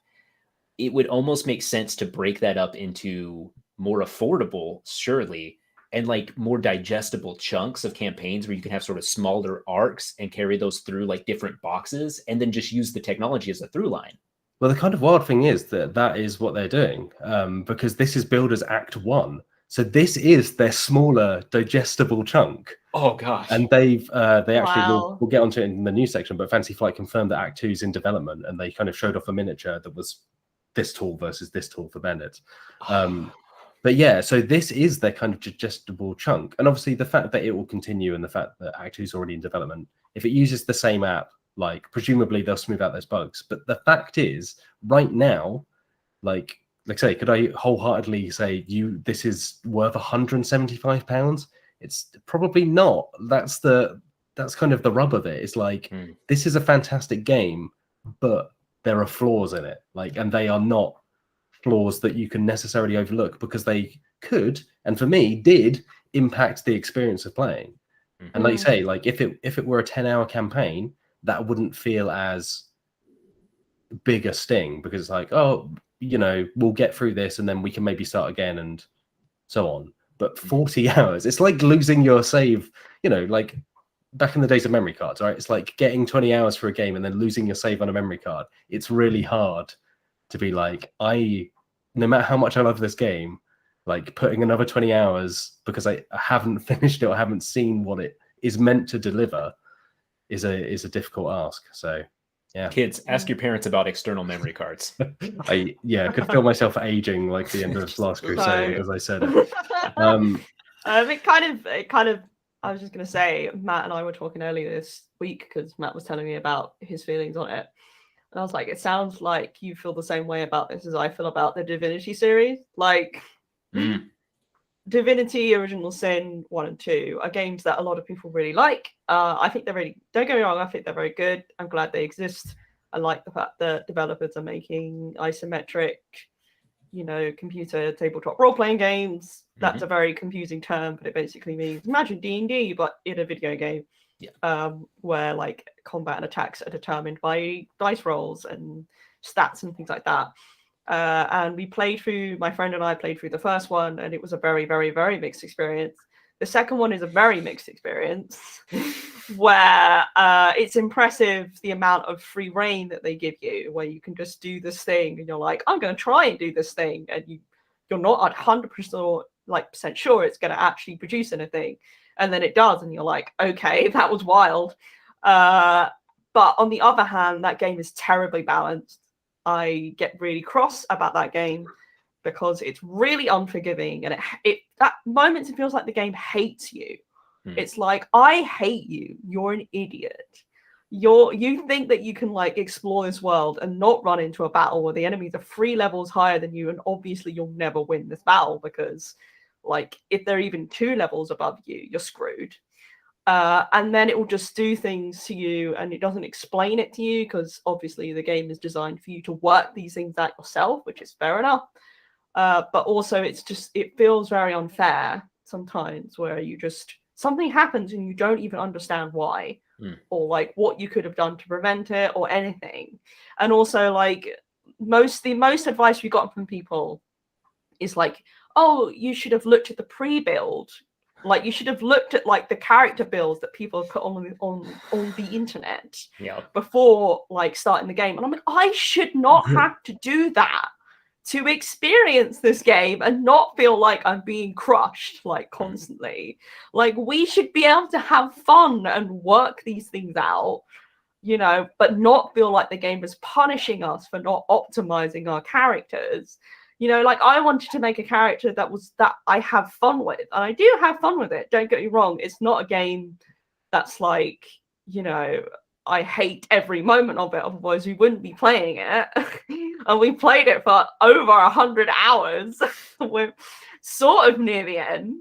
it would almost make sense to break that up into more affordable, surely, and like more digestible chunks of campaigns where you can have sort of smaller arcs and carry those through like different boxes, and then just use the technology as a through line. Well, the kind of wild thing is that is what they're doing, because this is billed as Act 1. So this is their smaller, digestible chunk. Oh gosh! And they actually we'll get onto it in the news section, but Fantasy Flight confirmed that Act 2 is in development, and they kind of showed off a miniature that was this tall versus this tall for Bennett. But yeah, so this is their kind of digestible chunk, and obviously the fact that it will continue and the fact that Act 2 is already in development, if it uses the same app, like presumably they'll smooth out those bugs. But the fact is, right now, like I say, could I wholeheartedly say this is worth £175? It's probably not. That's kind of the rub of it. It's like this is a fantastic game, but there are flaws in it, and they are not flaws that you can necessarily overlook, because they could, and for me did, impact the experience of playing. And like you say, if it were a 10-hour campaign, that wouldn't feel as big a sting, because it's like, oh, we'll get through this and then we can maybe start again and so on. But 40 hours, it's like losing your save, like back in the days of memory cards, right? It's like getting 20 hours for a game and then losing your save on a memory card. It's really hard to be like, no matter how much I love this game, like putting another 20 hours because I haven't finished it or haven't seen what it is meant to deliver is a difficult ask. So yeah, kids, ask your parents about external memory cards. I could feel myself aging like the end of Last Crusade as I said it. It kind of. I was just gonna say, Matt and I were talking earlier this week because Matt was telling me about his feelings on it, and I was like, it sounds like you feel the same way about this as I feel about the Divinity series. Like, Divinity, Original Sin 1 and 2 are games that a lot of people really like. I think they're really, don't get me wrong, I think they're very good. I'm glad they exist. I like the fact that developers are making isometric, computer tabletop role-playing games. That's a very confusing term, but it basically means imagine D&D, but in a video game. Yeah. Where like combat and attacks are determined by dice rolls and stats and things like that. And my friend and I played through the first one, and it was a very, very, very mixed experience. The second one is a very mixed experience where it's impressive the amount of free reign that they give you, where you can just do this thing and you're like, I'm going to try and do this thing. And you're not 100% sure it's going to actually produce anything. And then it does. And you're like, okay, that was wild. But on the other hand, that game is terribly balanced. I get really cross about that game because it's really unforgiving, and at moments it feels like the game hates you. It's like, I hate you. You're an idiot. You think that you can like explore this world and not run into a battle where the enemies are 3 levels higher than you, and obviously you'll never win this battle because, like, if they're even 2 levels above you, you're screwed. And then it will just do things to you, and it doesn't explain it to you because obviously the game is designed for you to work these things out yourself, which is fair enough. But also it feels very unfair sometimes, where something happens and you don't even understand why, or like what you could have done to prevent it or anything. And also, like, the most advice we got from people is like, oh, you should have looked at the pre-build. Like, you should have looked at like the character builds that people have put on the internet before like starting the game. And I'm like, I should not have to do that to experience this game and not feel like I'm being crushed like constantly. Like, we should be able to have fun and work these things out. but not feel like the game was punishing us for not optimizing our characters. Like I wanted to make a character that I have fun with, and I do have fun with it. Don't get me wrong. It's not a game that's like, I hate every moment of it. Otherwise, we wouldn't be playing it. And we played it for over 100 hours. We're sort of near the end.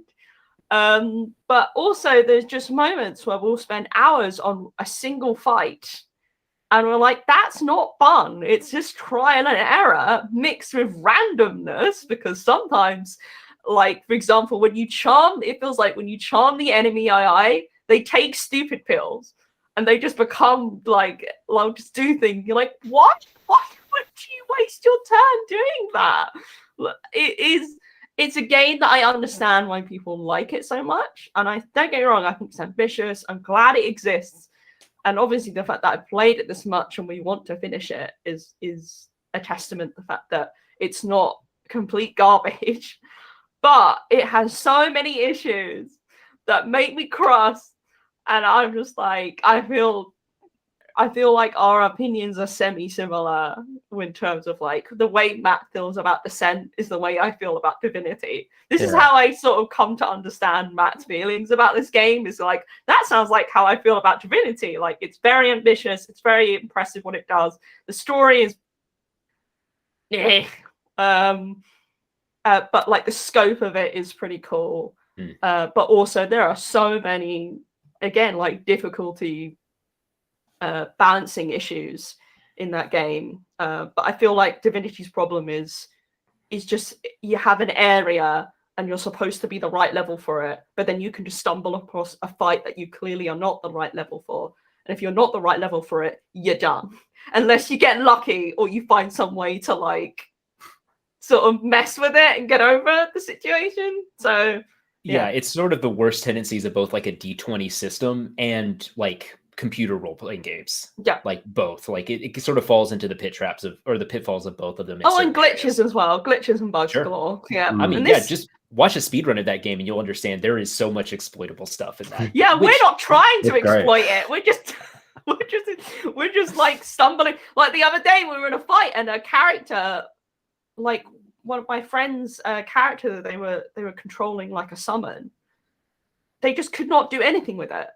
But also, there's just moments where we'll spend hours on a single fight. And we're like, that's not fun. It's just trial and error mixed with randomness. Because sometimes, like, for example, it feels like when you charm the enemy AI, they take stupid pills. And they just become like, just do things. You're like, what? Why would you waste your turn doing that? It's a game that I understand why people like it so much. And I don't get me wrong, I think it's ambitious. I'm glad it exists. And obviously the fact that I played it this much and we want to finish it is a testament to the fact that it's not complete garbage. But it has so many issues that make me cross. And I'm just like, I feel like our opinions are semi-similar in terms of like the way Matt feels about Descent is the way I feel about Divinity. This is how I sort of come to understand Matt's feelings about this game. Is like, that sounds like how I feel about Divinity. Like, it's very ambitious. It's very impressive what it does. The story is but like the scope of it is pretty cool. But also there are so many, again, like difficulty balancing issues in that game. But I feel like Divinity's problem is just you have an area and you're supposed to be the right level for it, but then you can just stumble across a fight that you clearly are not the right level for. And if you're not the right level for it, you're done. Unless you get lucky or you find some way to like sort of mess with it and get over the situation. So yeah, it's sort of the worst tendencies of both like a D20 system and like computer role-playing games. Yeah, like both. Like it sort of falls into the pitfalls of both of them. And glitches as well. Glitches and bugs galore. Yeah, I mean, just watch a speedrun of that game and you'll understand there is so much exploitable stuff in that. Yeah, we're not trying to exploit it. We're just like stumbling. Like the other day we were in a fight and a character, like one of my friends' character that they were controlling like a summon, they just could not do anything with it.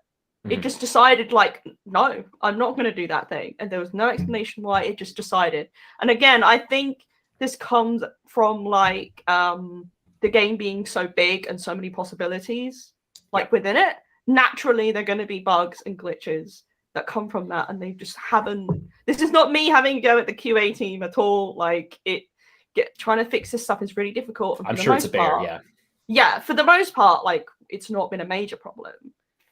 It just decided like, no, I'm not going to do that thing. And there was no explanation why. It just decided. And again, I think this comes from like the game being so big and so many possibilities like within it. Naturally, there are going to be bugs and glitches that come from that. And they just haven't. This is not me having to go at the QA team at all. Like trying to fix this stuff is really difficult. I'm sure it's a bear, yeah. Yeah, for the most part, like it's not been a major problem.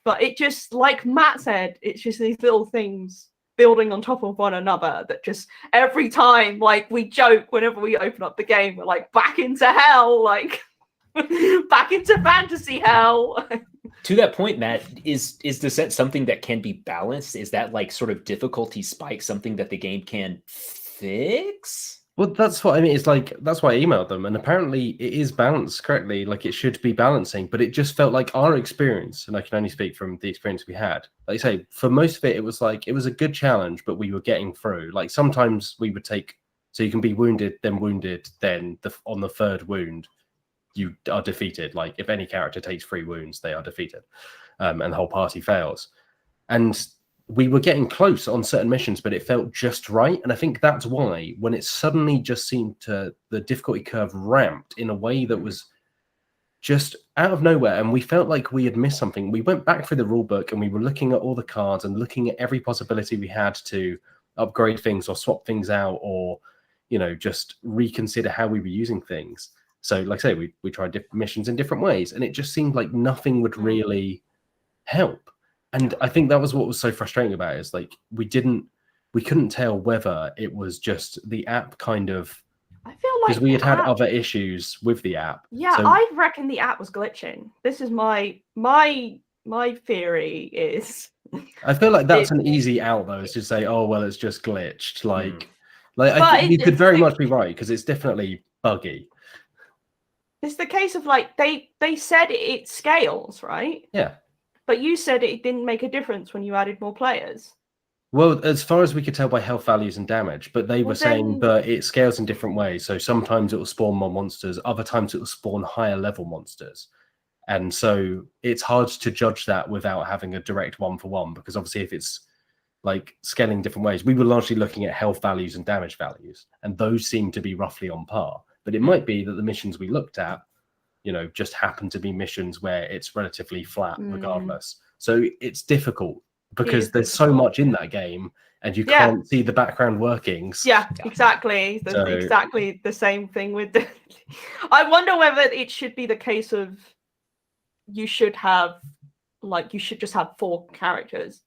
But it just, like Matt said, it's just these little things building on top of one another that just every time, like we joke whenever we open up the game, we're like back into hell, like back into fantasy hell. To that point, Matt, is Descent something that can be balanced? Is that like sort of difficulty spike something that the game can fix? Well, that's what I mean. It's like, that's why I emailed them. And apparently it is balanced correctly. Like it should be balancing, but it just felt like our experience, and I can only speak from the experience we had. Like I say, for most of it, it was like, it was a good challenge, but we were getting through. Like sometimes we would take, so you can be wounded, then on the third wound, you are defeated. Like if any character takes 3 wounds, they are defeated. And the whole party fails. And we were getting close on certain missions, but it felt just right. And I think that's why when it suddenly just seemed to, the difficulty curve ramped in a way that was just out of nowhere. And we felt like we had missed something. We went back through the rule book and we were looking at all the cards and looking at every possibility we had to upgrade things or swap things out or, just reconsider how we were using things. So like I say, we tried different missions in different ways and it just seemed like nothing would really help. And I think that was what was so frustrating about it, is like we couldn't tell whether it was just the app kind of, I feel like because we had other issues with the app. Yeah, so I reckon the app was glitching. This is my theory is. I feel like that's an easy out though, is to say, oh well, it's just glitched. I think you could very much be right because it's definitely buggy. It's the case of like they said it scales, right? Yeah. But you said it didn't make a difference when you added more players. Well, as far as we could tell by health values and damage, but they were saying that it scales in different ways. So sometimes it will spawn more monsters, other times it will spawn higher level monsters. And so it's hard to judge that without having a direct 1-for-1, because obviously if it's like scaling different ways, we were largely looking at health values and damage values, and those seem to be roughly on par. But it might be that the missions we looked at, just happen to be missions where it's relatively flat regardless. So it's difficult because there's so much in that game and you can't see the background workings. Yeah, exactly. Exactly the same thing with I wonder whether it should be the case of you should just have 4 characters.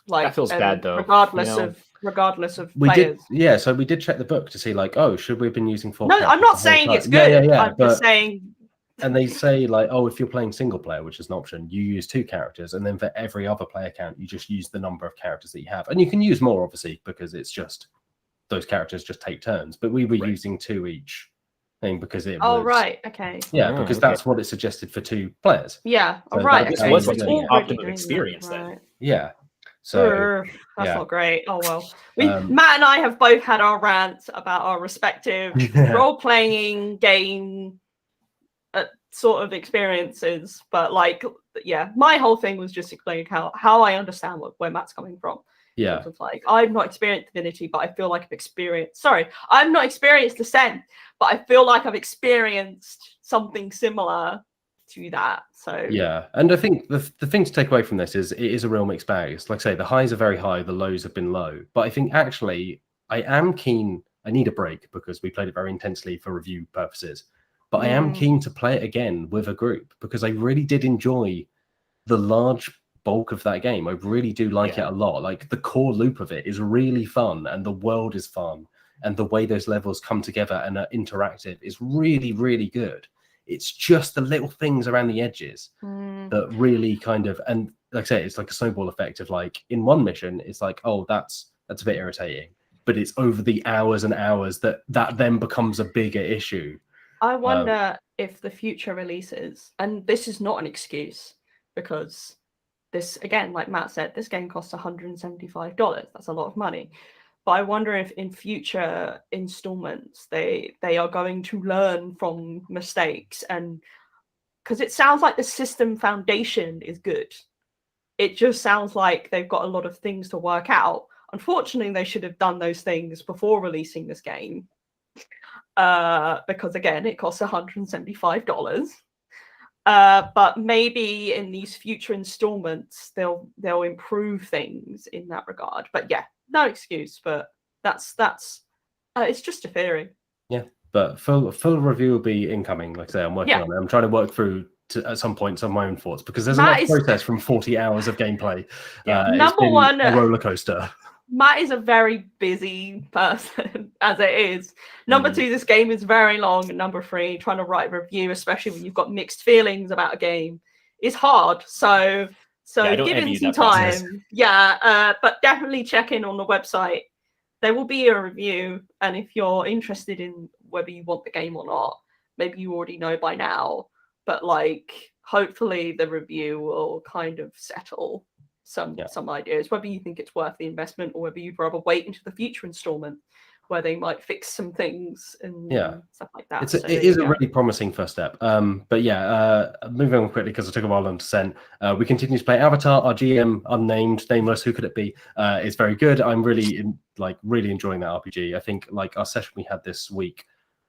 Like that feels bad though. Regardless of players. So we did check the book to see should we have been using 4 No, characters? I'm not saying it's good. I'm just saying. And they say if you're playing single player, which is an option, you use 2 characters, and then for every other player count, you just use the number of characters that you have. And you can use more, obviously, because it's just those characters just take turns. But we were using 2 each thing because it was... right, okay. Yeah, because that's what it suggested for 2 players. Yeah, so right. This was like the optimum experience then. Right. Yeah. So that's not great. Oh well. Matt and I have both had our rants about our respective role-playing game sort of experiences, but my whole thing was just explaining how I understand where Matt's coming from. Yeah. I've not experienced Divinity, but I feel like I've experienced I've not experienced Descent, but I feel like I've experienced something similar to that. So yeah, and I think the thing to take away from this is it is a real mixed bag. It's like I say, the highs are very high, the lows have been low. But I think actually I am keen. I need a break because we played it very intensely for review purposes. But I am keen to play it again with a group because I really did enjoy the large bulk of that game. I really do like it a lot. Like the core loop of it is really fun and the world is fun. And the way those levels come together and are interactive is really, really good. It's just the little things around the edges that really kind of, and like I say, it's like a snowball effect of in one mission, it's that's a bit irritating. But it's over the hours and hours that then becomes a bigger issue. I wonder if the future releases, and this is not an excuse, because this, again, like Matt said, this game costs $175. That's a lot of money. But I wonder if in future installments, they are going to learn from mistakes. And because it sounds like the system foundation is good. It just sounds like they've got a lot of things to work out. Unfortunately, they should have done those things before releasing this game. Because again, it costs $175. But maybe in these future installments, they'll improve things in that regard. But yeah, no excuse. But that's it's just a theory. Yeah, but full review will be incoming. Like I say, I'm working on it. I'm trying to work through at some point some of my own thoughts because there's a lot of process from 40 hours of gameplay. Number one, a roller coaster. Matt is a very busy person as it is. Number 2, this game is very long. And number 3, trying to write a review, especially when you've got mixed feelings about a game, is hard. So give it some time. But definitely check in on the website. There will be a review. And if you're interested in whether you want the game or not, maybe you already know by now. But hopefully the review will kind of settle some ideas, whether you think it's worth the investment or whether you'd rather wait into the future installment where they might fix some things and stuff like that. It is a really promising first step. But moving on quickly because I took a while on Descent. We continue to play Avatar. Our GM, unnamed, nameless, who could it be? Is very good. I'm really really enjoying that RPG. I think our session we had this week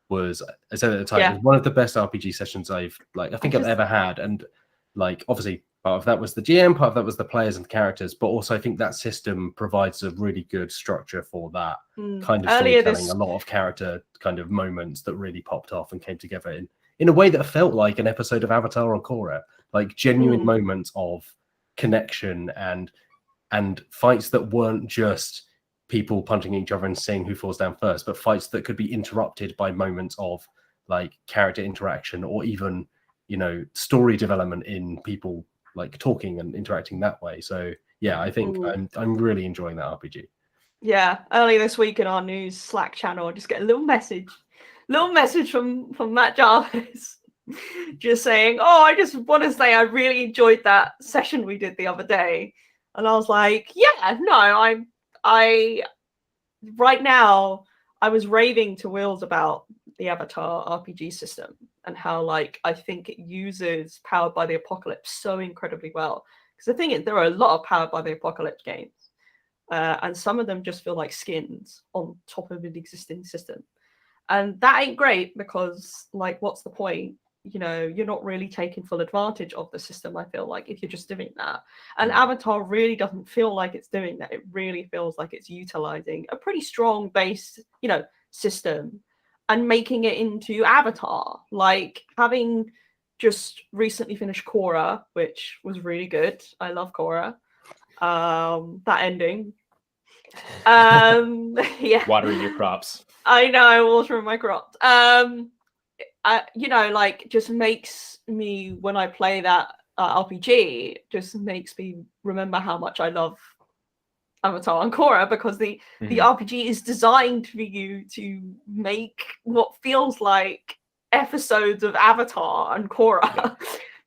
was, I said at the time, it was one of the best RPG sessions I've ever had. And obviously part of that was the GM, part of that was the players and the characters, but also I think that system provides a really good structure for that kind of storytelling. A lot of character kind of moments that really popped off and came together in a way that felt like an episode of Avatar or Korra, genuine moments of connection and fights that weren't just people punching each other and seeing who falls down first, but fights that could be interrupted by moments of character interaction or even story development in people talking and interacting that way. So I think I'm really enjoying that RPG. Earlier this week in our news Slack channel, I just get a little message from Matt Jarvis just saying, I just want to say I really enjoyed that session we did the other day. And I was like, right now I was raving to Wills about the Avatar RPG system and how like I think it uses Powered by the Apocalypse so incredibly well. Because the thing is, there are a lot of Powered by the Apocalypse games, and some of them just feel like skins on top of an existing system, and that ain't great because like, what's the point? You know, you're not really taking full advantage of the system, I feel like, if you're just doing that. And Avatar really doesn't feel like it's doing that. It really feels like it's utilizing a pretty strong base, you know, system and making it into Avatar. Like, having just recently finished Korra, which was really good. I love Korra. That ending. Yeah. Watering your crops. I know, watering my crops. You know, like, just makes me, when I play that RPG, just makes me remember how much I love Avatar and Korra, because the RPG is designed for you to make what feels like episodes of Avatar and Korra,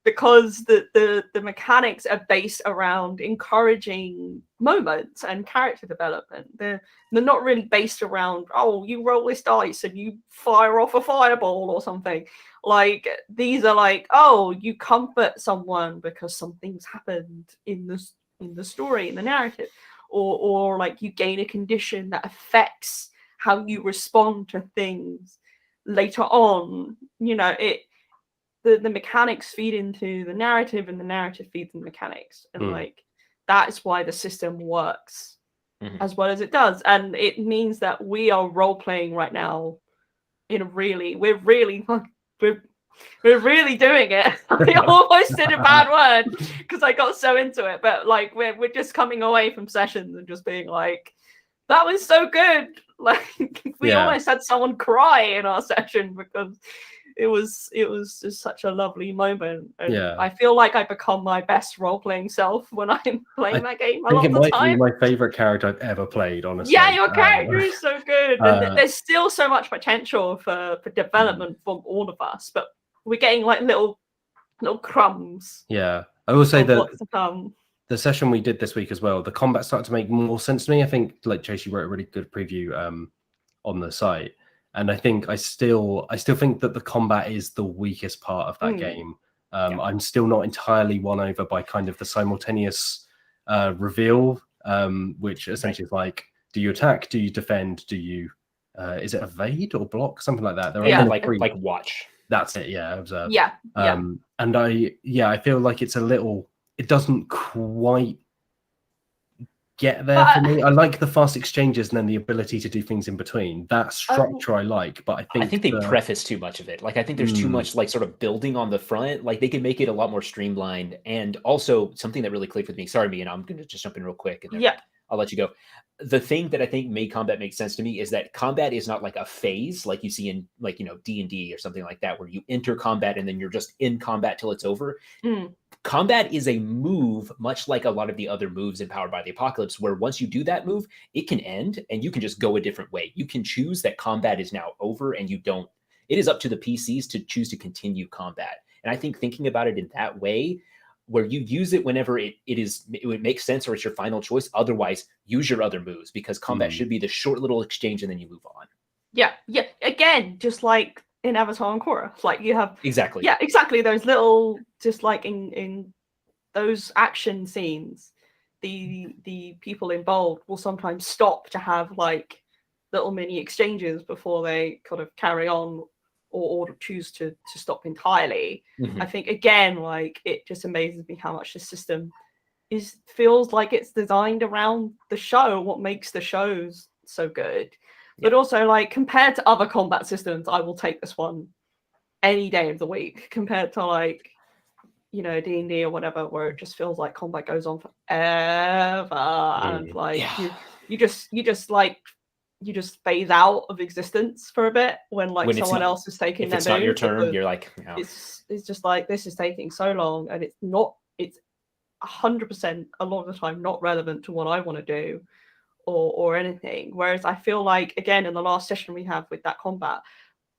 because the mechanics are based around encouraging moments and character development. They're not really based around, oh, you roll this dice and you fire off a fireball or something. Like, these are like, oh, you comfort someone because something's happened in the story, in the narrative, or like you gain a condition that affects how you respond to things later on. You know, the mechanics feed into the narrative, and the narrative feeds the mechanics, and like, that's why the system works as well as it does. And it means that we are role playing right now in a really, we're really doing it. I almost did a bad word because I got so into it, but like, we're just coming away from sessions and just being like, that was so good. Like, we almost had someone cry in our session because it was just such a lovely moment. And I feel like I become my best role-playing self when I'm playing that game a lot of the time. I think it might be my favorite character I've ever played, honestly. Yeah, your character is so good. And there's still so much potential for development from all of us, but we're getting like little crumbs. Yeah. I will say that what's to come. The session we did this week as well, the combat started to make more sense to me. I think, like Chase, you wrote a really good preview on the site. And I think I still think that the combat is the weakest part of that game. I'm still not entirely won over by kind of the simultaneous reveal, which essentially is like, do you attack? Do you defend? Do you is it evade or block? Something like that. There are like watch. That's it. Yeah, observe. Yeah. And I feel like it's a little. It doesn't quite get there for me. I like the fast exchanges and then the ability to do things in between. That structure I like, but I think they preface too much of it. Like, I think there's too much like sort of building on the front. Like, they can make it a lot more streamlined. And also something that really clicked with me. Sorry, Meehan, I'm going to just jump in real quick. And then I'll let you go. The thing that I think made combat make sense to me is that combat is not like a phase like you see in, like, you know, D&D or something like that, where you enter combat and then you're just in combat till it's over. Combat is a move, much like a lot of the other moves in Powered by the Apocalypse, where once you do that move, it can end and you can just go a different way. You can choose that combat is now over, and you don't. It is up to the PCs to choose to continue combat. And I think thinking about it in that way, where you use it whenever it would make sense or it's your final choice. Otherwise, use your other moves, because combat should be the short little exchange and then you move on. Yeah. Again, just like in Avatar and Korra, like, you have exactly those little, just like in those action scenes, the people involved will sometimes stop to have like little mini exchanges before they kind of carry on or choose to stop entirely. I think, again, like, it just amazes me how much the system feels like it's designed around the show, what makes the shows so good. But also, like, compared to other combat systems, I will take this one any day of the week, compared to, like, you know, D&D or whatever, where it just feels like combat goes on forever. And like, you just phase out of existence for a bit when someone else is taking their move. If it's not your turn, you're like, it's just like, this is taking so long, and it's 100% a lot of the time not relevant to what I want to do or anything. Whereas I feel like, again, in the last session we have with that combat,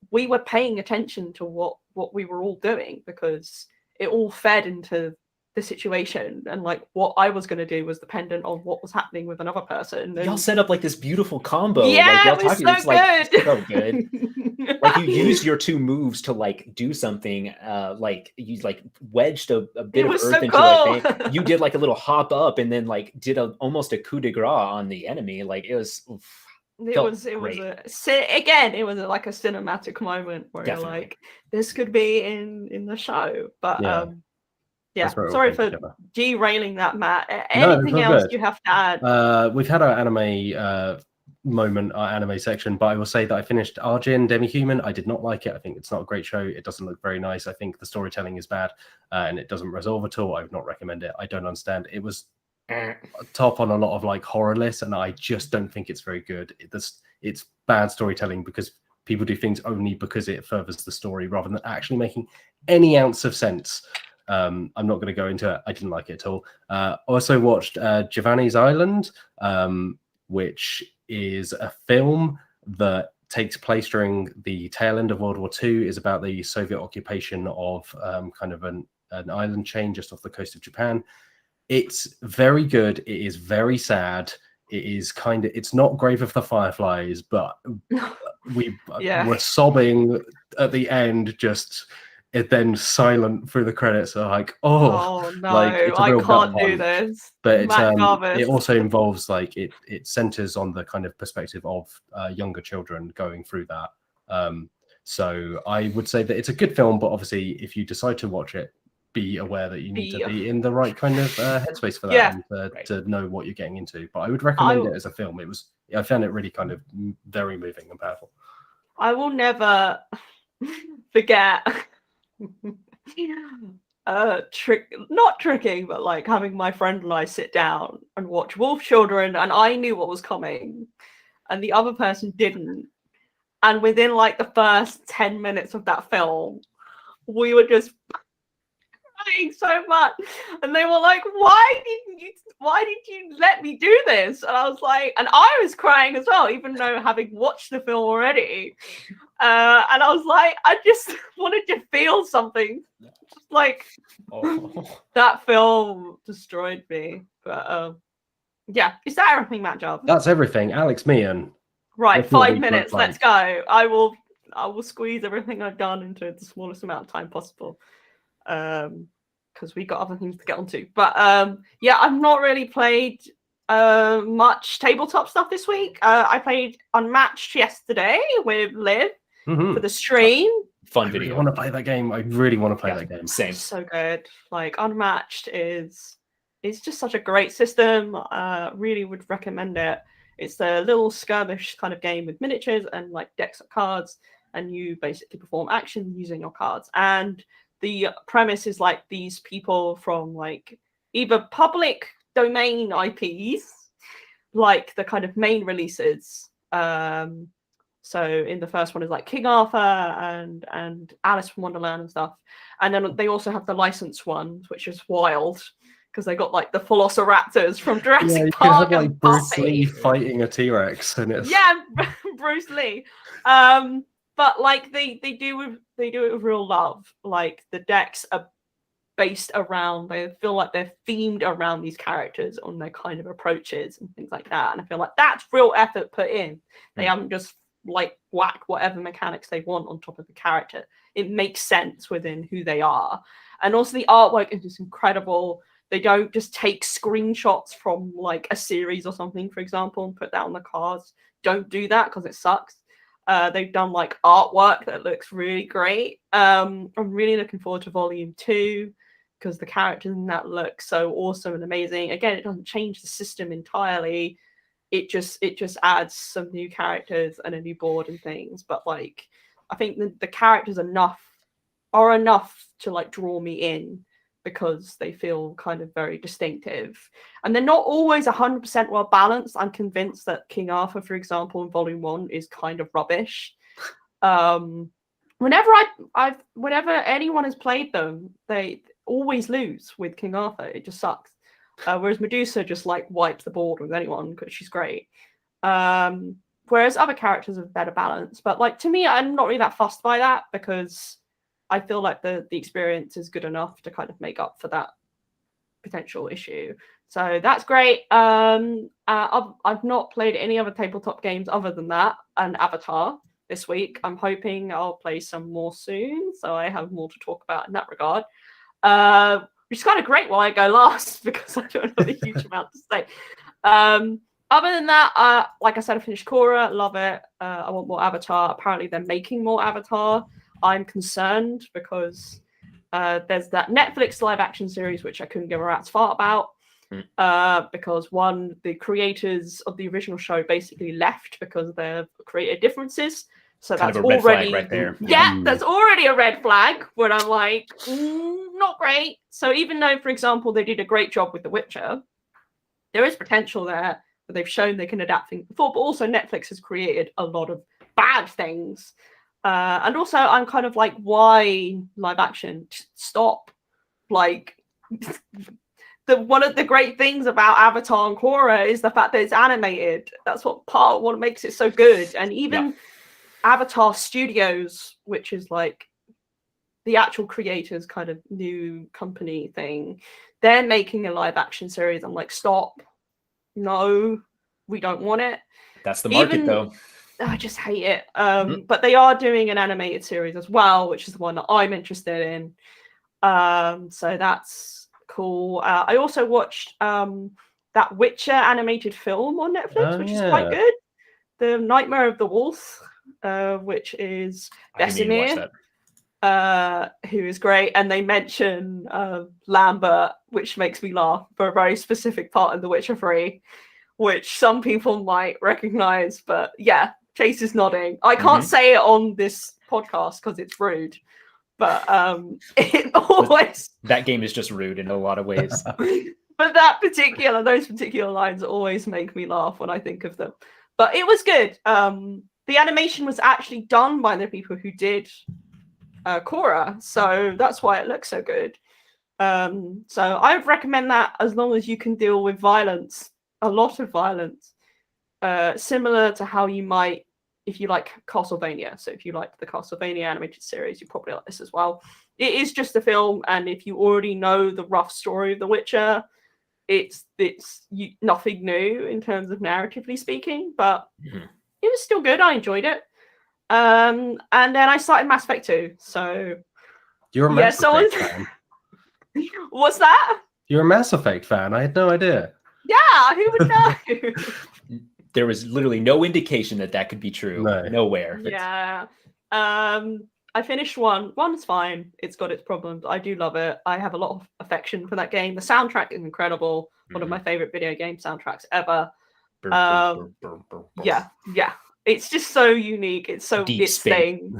we were paying attention to what we were all doing, because it all fed into the situation, and like what I was going to do was dependent on what was happening with another person. And y'all set up like this beautiful combo. Yeah, like, it was so it's good. like so good. Like you used your 2 moves to like do something. Like you like wedged a bit of earth so into cool. a thing. You did like a little hop up and then like did almost a coup de grace on the enemy. Like it was. It was like a cinematic moment where Definitely. you're like, this could be in the show. But yeah, sorry for derailing that, Matt. Anything else you have to add? We've had our anime moment, our anime section, but I will say that I finished Arjin Demi-Human. I did not like it. I think it's not a great show. It doesn't look very nice. I think the storytelling is bad, and it doesn't resolve at all. I would not recommend it. I don't understand. It was top on a lot of like horror lists, and I just don't think it's very good. It's bad storytelling because people do things only because it furthers the story rather than actually making any ounce of sense. I'm not going to go into it. I didn't like it at all. Also watched Giovanni's Island, which is a film that takes place during the tail end of World War II, is about the Soviet occupation of kind of an island chain just off the coast of Japan. It's very good. It is very sad. It is it's not Grave of the Fireflies, but we were sobbing at the end, it then silent through the credits. So like, oh no, like it's a real I can't do this. But it also involves like it centers on the kind of perspective of younger children going through that. So I would say that it's a good film, but obviously if you decide to watch it, be aware that you need to be in the right kind of headspace for that and to know what you're getting into. But I would recommend it as a film. I found it really kind of very moving and powerful. I will never forget not tricking, but like having my friend and I sit down and watch Wolf Children, and I knew what was coming and the other person didn't, and within like the first 10 minutes of that film we were just crying so much, and they were like, why did you let me do this? And I was like, and I was crying as well, even though having watched the film already, and I was like, I just wanted to feel something. Like that film destroyed me. But yeah, is that everything, Matt Jarvis? That's everything. Alex Meehan. Right, 5 minutes. Let's go. I will squeeze everything I've done into the smallest amount of time possible. Because we got other things to get onto. But yeah, I've not really played much tabletop stuff this week. I played Unmatched yesterday with Liv for the stream. Fun video. I want to play that game. I really want to play that game. Same. So good. Like Unmatched is just such a great system. Really would recommend it. It's a little skirmish kind of game with miniatures and like decks of cards, and you basically perform action using your cards. And the premise is like these people from like either public domain IPs, like the kind of main releases. So in the first one is like King Arthur and Alice from Wonderland and stuff. And then they also have the licensed ones, which is wild because they got like the Velociraptors from Jurassic Park. Have like Bruce Lee fighting a T-Rex, and it's Bruce Lee. But like they do it with real love. Like the decks are based around, they feel like they're themed around these characters on their kind of approaches and things like that. And I feel like that's real effort put in. They haven't just like whack whatever mechanics they want on top of the character. It makes sense within who they are. And also the artwork is just incredible. They don't just take screenshots from like a series or something, for example, and put that on the cards. Don't do that because it sucks. They've done like artwork that looks really great. I'm really looking forward to Volume 2 because the characters in that look so awesome and amazing. Again, it doesn't change the system entirely. It just adds some new characters and a new board and things. But like, I think the characters are enough to like draw me in because they feel kind of very distinctive. And they're not always 100% well balanced. I'm convinced that King Arthur, for example, in Volume 1 is kind of rubbish. Whenever anyone has played them, they always lose with King Arthur. It just sucks. Whereas Medusa just like wipes the board with anyone because she's great. Whereas other characters have better balance. But like to me, I'm not really that fussed by that because I feel like the experience is good enough to kind of make up for that potential issue. So that's great. I've not played any other tabletop games other than that and Avatar this week. I'm hoping I'll play some more soon, so I have more to talk about in that regard. Which is kind of great while I go last because I don't have a huge amount to say. Other than that, like I said, I finished Korra, love it. I want more Avatar. Apparently they're making more Avatar. I'm concerned because there's that Netflix live action series which I couldn't give a rat's fart about. Because the creators of the original show basically left because of their creative differences. So kind that's already right there. Yeah, that's already a red flag where I'm like, not great. So even though, for example, they did a great job with The Witcher, there is potential there that they've shown they can adapt things before, but also Netflix has created a lot of bad things. And also I'm kind of like, why live action? Stop. Like one of the great things about Avatar and Korra is the fact that it's animated. That's what makes it so good. And even Avatar Studios, which is like the actual creators kind of new company thing, they're making a live action series. I'm like, stop. No, we don't want it. That's the market though. I just hate it. But they are doing an animated series as well, which is the one that I'm interested in. So that's cool. I also watched that Witcher animated film on Netflix, which is quite good. The Nightmare of the Wolf, which is Vesemir, who is great. And they mention Lambert, which makes me laugh for a very specific part in The Witcher 3, which some people might recognize. But yeah, Chase is nodding. I can't say it on this podcast because it's rude. But it always that game is just rude in a lot of ways. But those particular lines always make me laugh when I think of them. But it was good. The animation was actually done by the people who did Korra, so that's why it looks so good. So I would recommend that as long as you can deal with violence, a lot of violence, similar to how you might if you like Castlevania. So if you like the Castlevania animated series, you probably like this as well. It is just a film, and if you already know the rough story of The Witcher, it's nothing new in terms of narratively speaking, but it was still good. I enjoyed it. And then I started Mass Effect 2. So you're a Mass Effect fan. What's that? You're a Mass Effect fan. I had no idea. Yeah, who would know? There was literally no indication that could be true. No. Nowhere. Yeah. I finished one. One's fine. It's got its problems. I do love it. I have a lot of affection for that game. The soundtrack is incredible. One of my favorite video game soundtracks ever. Yeah. It's just so unique. It's so its thing.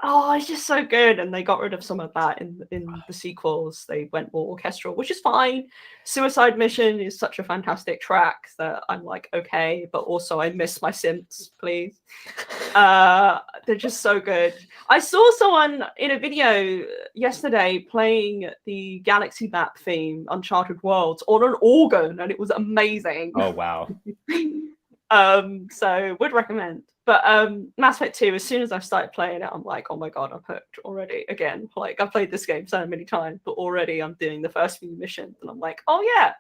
Oh, it's just so good. And they got rid of some of that in the sequels. They went more orchestral, which is fine. Suicide Mission is such a fantastic track that I'm like, okay, but also I miss my synths, please. They're just so good. I saw someone in a video yesterday playing the Galaxy Map theme, Uncharted Worlds, on an organ, and it was amazing. Oh, wow. So would recommend. But Mass Effect 2, as soon as I started playing it, I'm like, oh my god, I'm hooked already. Again, like I've played this game so many times, but already I'm doing the first few missions, and I'm like, oh yeah,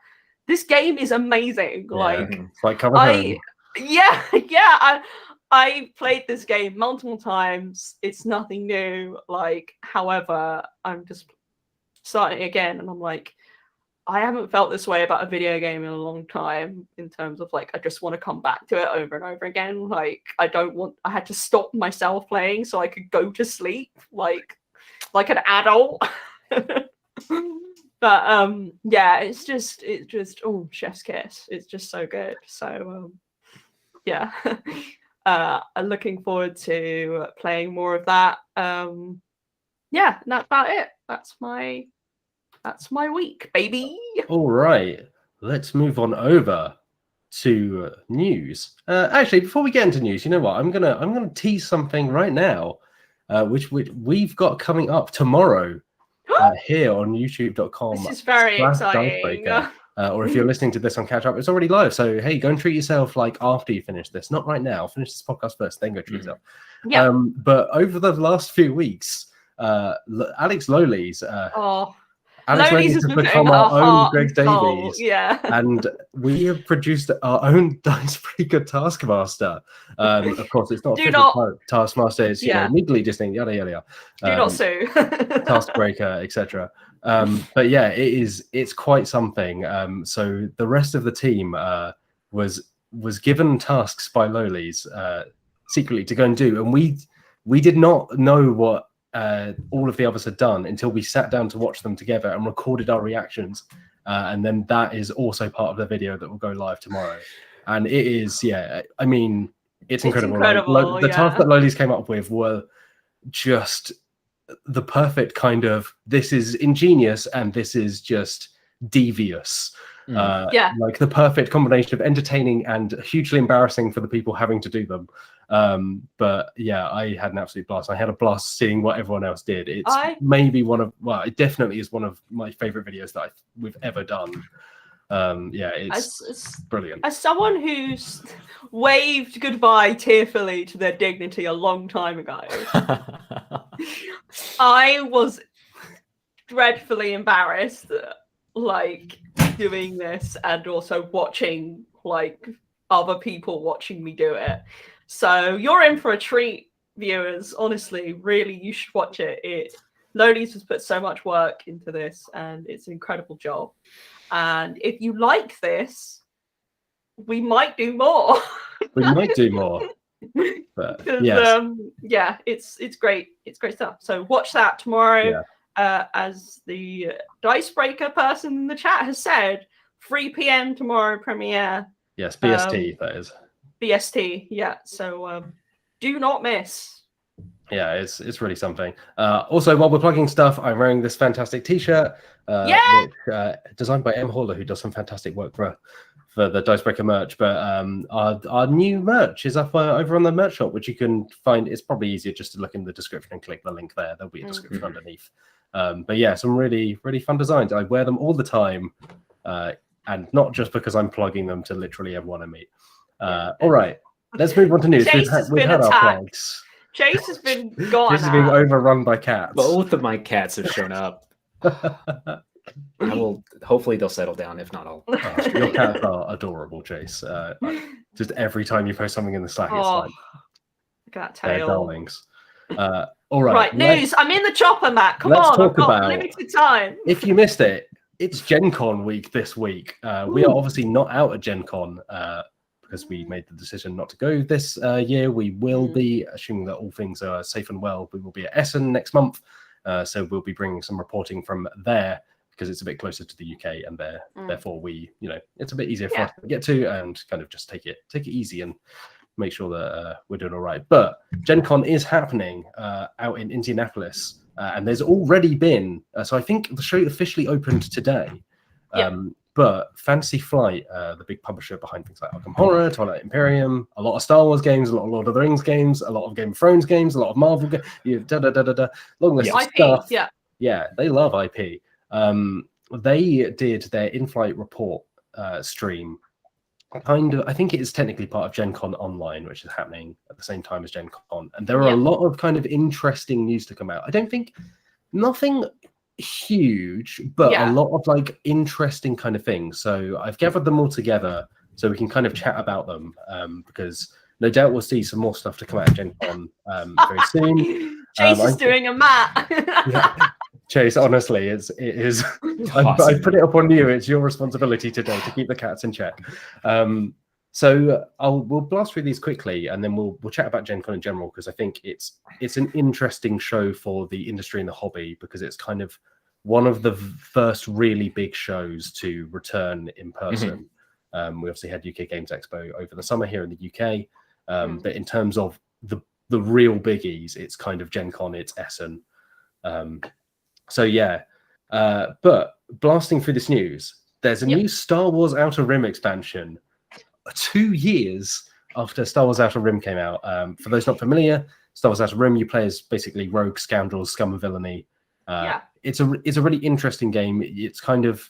this game is amazing. Yeah, like it's like coming home. Yeah. I played this game multiple times. It's nothing new. Like, however, I'm just starting again, and I'm like, I haven't felt this way about a video game in a long time in terms of like, I just want to come back to it over and over again. Like, I had to stop myself playing so I could go to sleep like an adult. But yeah, it's just, oh, chef's kiss. It's just so good. So yeah, I'm looking forward to playing more of that. Yeah, that's about it. That's my week, baby. All right, let's move on over to news. Actually, before we get into news, you know what? I'm gonna tease something right now, which we've got coming up tomorrow here on YouTube.com. This is very exciting. Dicebreaker. Or if you're listening to this on Catch Up, it's already live. So hey, go and treat yourself like after you finish this, not right now. Finish this podcast first, then go treat yourself. Yeah. But over the last few weeks, Alex Lowley's Alex Lodi's has has become our own Greg Davies. Yeah. And we have produced our own Dicebreaker Taskmaster. Of course, it's not official Taskmaster, it's legally distinct, yada yada yada. Do not sue. Taskbreaker, etc. But yeah, it's quite something. So the rest of the team was given tasks by Lolis secretly to go and do, and we did not know what all of the others had done until we sat down to watch them together and recorded our reactions. And then that is also part of the video that will go live tomorrow. And it is, I mean, it's incredible. Like, the tasks that Lolis came up with were just the perfect kind of, this is ingenious and this is just devious. Like the perfect combination of entertaining and hugely embarrassing for the people having to do them. But yeah, I had an absolute blast. I had a blast seeing what everyone else did. It's maybe it definitely is one of my favorite videos that we've ever done. It's brilliant. As someone who's waved goodbye tearfully to their dignity a long time ago, I was dreadfully embarrassed, like, doing this and also watching, like, other people watching me do it. So you're in for a treat, viewers. Honestly, really, you should watch it. Lolis has put so much work into this, and it's an incredible job. And if you like this, we might do more. We might do more. But yes. It's great. It's great stuff. So watch that tomorrow. As the Dicebreaker person in the chat has said, 3 p.m. tomorrow premiere. Yes, BST, that is. BST, yeah. So do not miss. Yeah, it's really something. Also, while we're plugging stuff, I'm wearing this fantastic T-shirt, which, designed by M. Haller, who does some fantastic work for the Dicebreaker merch. But our new merch is up over on the merch shop, which you can find. It's probably easier just to look in the description and click the link there. There'll be a description underneath. But yeah, some really, really fun designs. I wear them all the time, and not just because I'm plugging them to literally everyone I meet. All right, let's move on to news. We've had our plugs. Chase has been gone. Chase is being overrun by cats. Both of my cats have shown up. I will. Hopefully, they'll settle down. If not, I'll. Your cats are adorable, Chase. Just every time you post something in the Slack, it's like, look at that tail. They're darlings. All right. Right, news. I'm in the chopper, Matt. Come on, I've got limited time. If you missed it, it's Gen Con week this week. We are obviously not out at Gen Con because we made the decision not to go this year. We will be, assuming that all things are safe and well, we will be at Essen next month. So we'll be bringing some reporting from there because it's a bit closer to the UK, and therefore we, it's a bit easier for us to get to and kind of just take it easy and make sure that we're doing all right. But Gen Con is happening out in Indianapolis, and there's already been, so I think the show officially opened today. But Fantasy Flight, the big publisher behind things like Arkham Horror, Twilight Imperium, a lot of Star Wars games, a lot of Lord of the Rings games, a lot of Game of Thrones games, a lot of Marvel games, long list of stuff. Yeah, they love IP. They did their in-flight report stream. I think it is technically part of Gen Con Online, which is happening at the same time as Gen Con. And there are a lot of kind of interesting news to come out. I don't think nothing huge, but a lot of like interesting kind of things. So I've gathered them all together so we can kind of chat about them because no doubt we'll see some more stuff to come out of Gen Con very soon. Chase is doing a Matt. Chase, honestly, it is. I put it up on you. It's your responsibility today to keep the cats in check. So we'll blast through these quickly, and then we'll chat about Gen Con in general because I think it's an interesting show for the industry and the hobby because it's kind of one of the first really big shows to return in person. We obviously had UK Games Expo over the summer here in the UK, but in terms of the real biggies, it's kind of Gen Con, it's Essen. But blasting through this news, there's a new Star Wars Outer Rim expansion 2 years after Star Wars Outer Rim came out. For those not familiar, Star Wars Outer Rim, you play as basically rogue, scoundrels, scum and villainy. It's a really interesting game. It's kind of,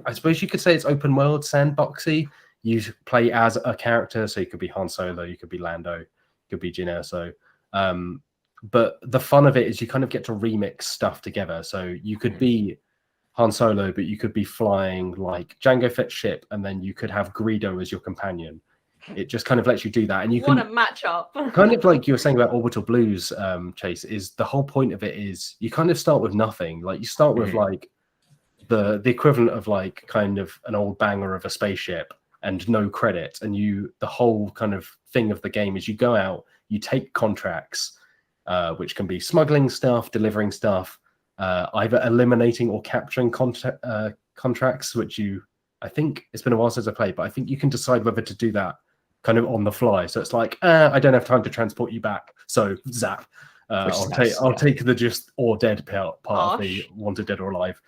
I suppose you could say it's open world, sandboxy. You play as a character, so you could be Han Solo, you could be Lando, you could be Jyn Erso. But the fun of it is you kind of get to remix stuff together. So you could be Han Solo, but you could be flying like Jango Fett's ship, and then you could have Greedo as your companion. It just kind of lets you do that, and you what can a matchup. kind of like you were saying about Orbital Blues, Chase. Is the whole point of it is you kind of start with nothing. Like you start with like the equivalent of like kind of an old banger of a spaceship and no credit, and the whole kind of thing of the game is you go out, you take contracts, which can be smuggling stuff, delivering stuff, either eliminating or capturing contracts, which I think it's been a while since I played, but I think you can decide whether to do that kind of on the fly. So it's like, I don't have time to transport you back, so zap. I'll take the just or dead part of the wanted dead or alive.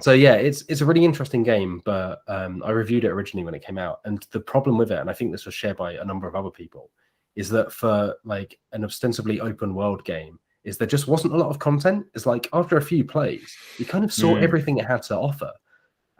So yeah, it's a really interesting game, but I reviewed it originally when it came out, and the problem with it, and I think this was shared by a number of other people, is that for like an ostensibly open world game, is there just wasn't a lot of content. It's like after a few plays, you kind of saw everything it had to offer.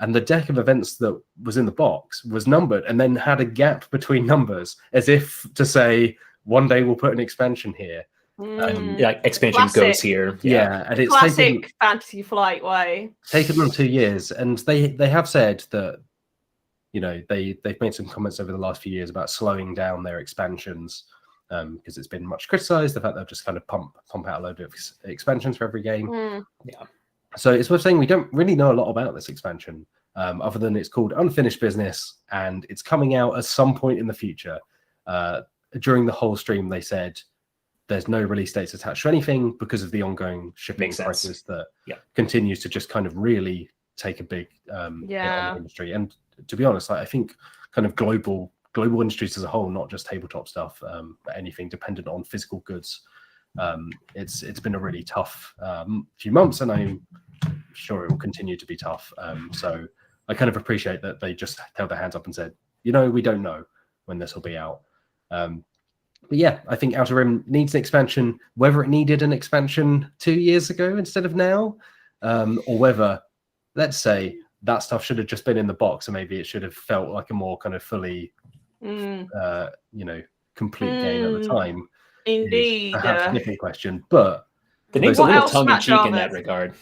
And the deck of events that was in the box was numbered and then had a gap between numbers, as if to say, one day we'll put an expansion here. Expansion goes here. Yeah, and it's classic Fantasy Flight way. Taken them 2 years, and they have said that, you know, they've made some comments over the last few years about slowing down their expansions, because it's been much criticized, the fact they'll just kind of pump out a load of expansions for every game. So it's worth saying we don't really know a lot about this expansion, other than it's called Unfinished Business, and it's coming out at some point in the future. During the whole stream, they said there's no release dates attached to anything because of the ongoing shipping crisis that continues to just kind of really take a big hit on the industry. And to be honest, I think kind of global industries as a whole, not just tabletop stuff, but anything dependent on physical goods. It's been a really tough few months, and I'm sure it will continue to be tough. So I kind of appreciate that they just held their hands up and said, you know, we don't know when this will be out. But yeah, I think Outer Rim needs an expansion. Whether it needed an expansion 2 years ago instead of now, or whether, let's say, that stuff should have just been in the box, and maybe it should have felt like a more kind of fully, you know, complete game at the time. Indeed, perhaps a different question, but the name's a little tongue in cheek in that regard.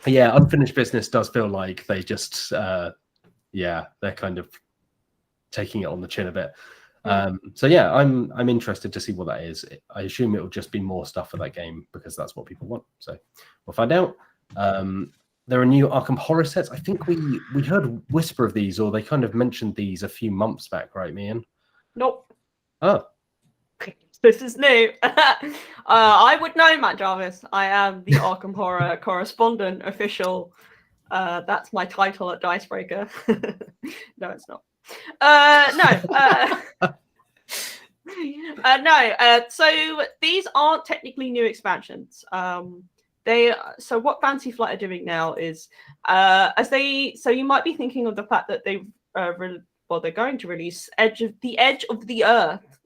Yeah, Unfinished Business does feel like they just, they're kind of taking it on the chin a bit. So yeah, I'm interested to see what that is. I assume it will just be more stuff for that game because that's what people want. So we'll find out. There are new Arkham horror sets. I think we heard whisper of these, or they kind of mentioned these a few months back, right, Meehan? Nope. Oh. This is new. I would know, Matt Jarvis. I am the Arkham Horror correspondent official. That's my title at Dicebreaker. No, it's not. No. So these aren't technically new expansions. So what Fantasy Flight are doing now is, so you might be thinking of the fact that they're going to release Edge of the Earth,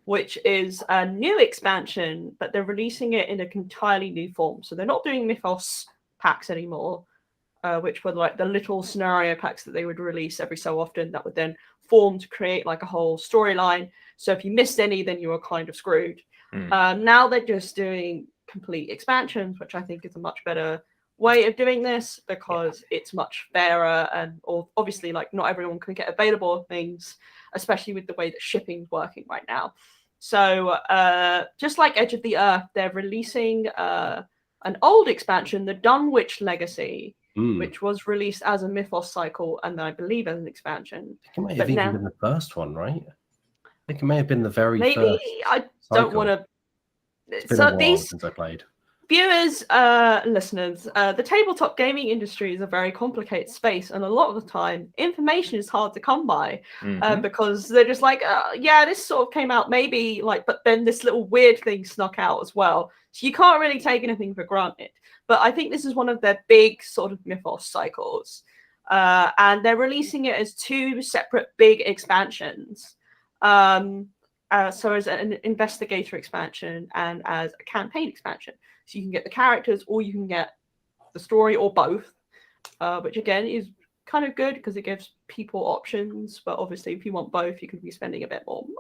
which is a new expansion, but they're releasing it in an entirely new form. So they're not doing Mythos packs anymore, which were like the little scenario packs that they would release every so often that would then form to create like a whole storyline. So if you missed any, then you were kind of screwed. Now they're just doing complete expansions, which I think is a much better way of doing this because it's much fairer, and obviously like not everyone can get available things, especially with the way that shipping's working right now. So just like Edge of the Earth, they're releasing an old expansion, the Dunwich Legacy, which was released as a Mythos cycle and I believe as an expansion. I think it might have even been the first one, right? I think it may have been the very first. Maybe I don't want to. It's been a while since I played. Viewers, listeners, the tabletop gaming industry is a very complicated space, and a lot of the time, information is hard to come by because they're just like, this sort of came out maybe, like, but then this little weird thing snuck out as well. So you can't really take anything for granted. But I think this is one of their big sort of Mythos cycles, and they're releasing it as two separate big expansions. So as an investigator expansion and as a campaign expansion. So you can get the characters or you can get the story or both, which again is kind of good because it gives people options. But obviously if you want both, you could be spending a bit more money.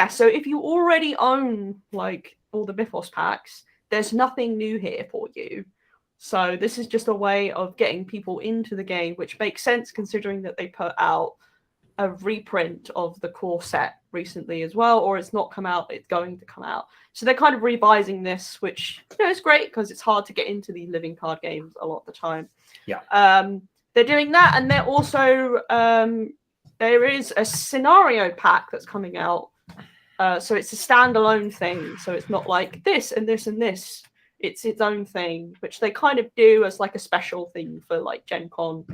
So if you already own like all the Mythos packs, there's nothing new here for you. So this is just a way of getting people into the game, which makes sense considering that they put out a reprint of the core set recently as well, or it's not come out, it's going to come out. So they're kind of revising this, which is great because it's hard to get into these living card games a lot of the time. Yeah. They're doing that, and they're also there is a scenario pack that's coming out. So it's a standalone thing. So it's not like this and this and this. It's its own thing, which they kind of do as like a special thing for like Gen Con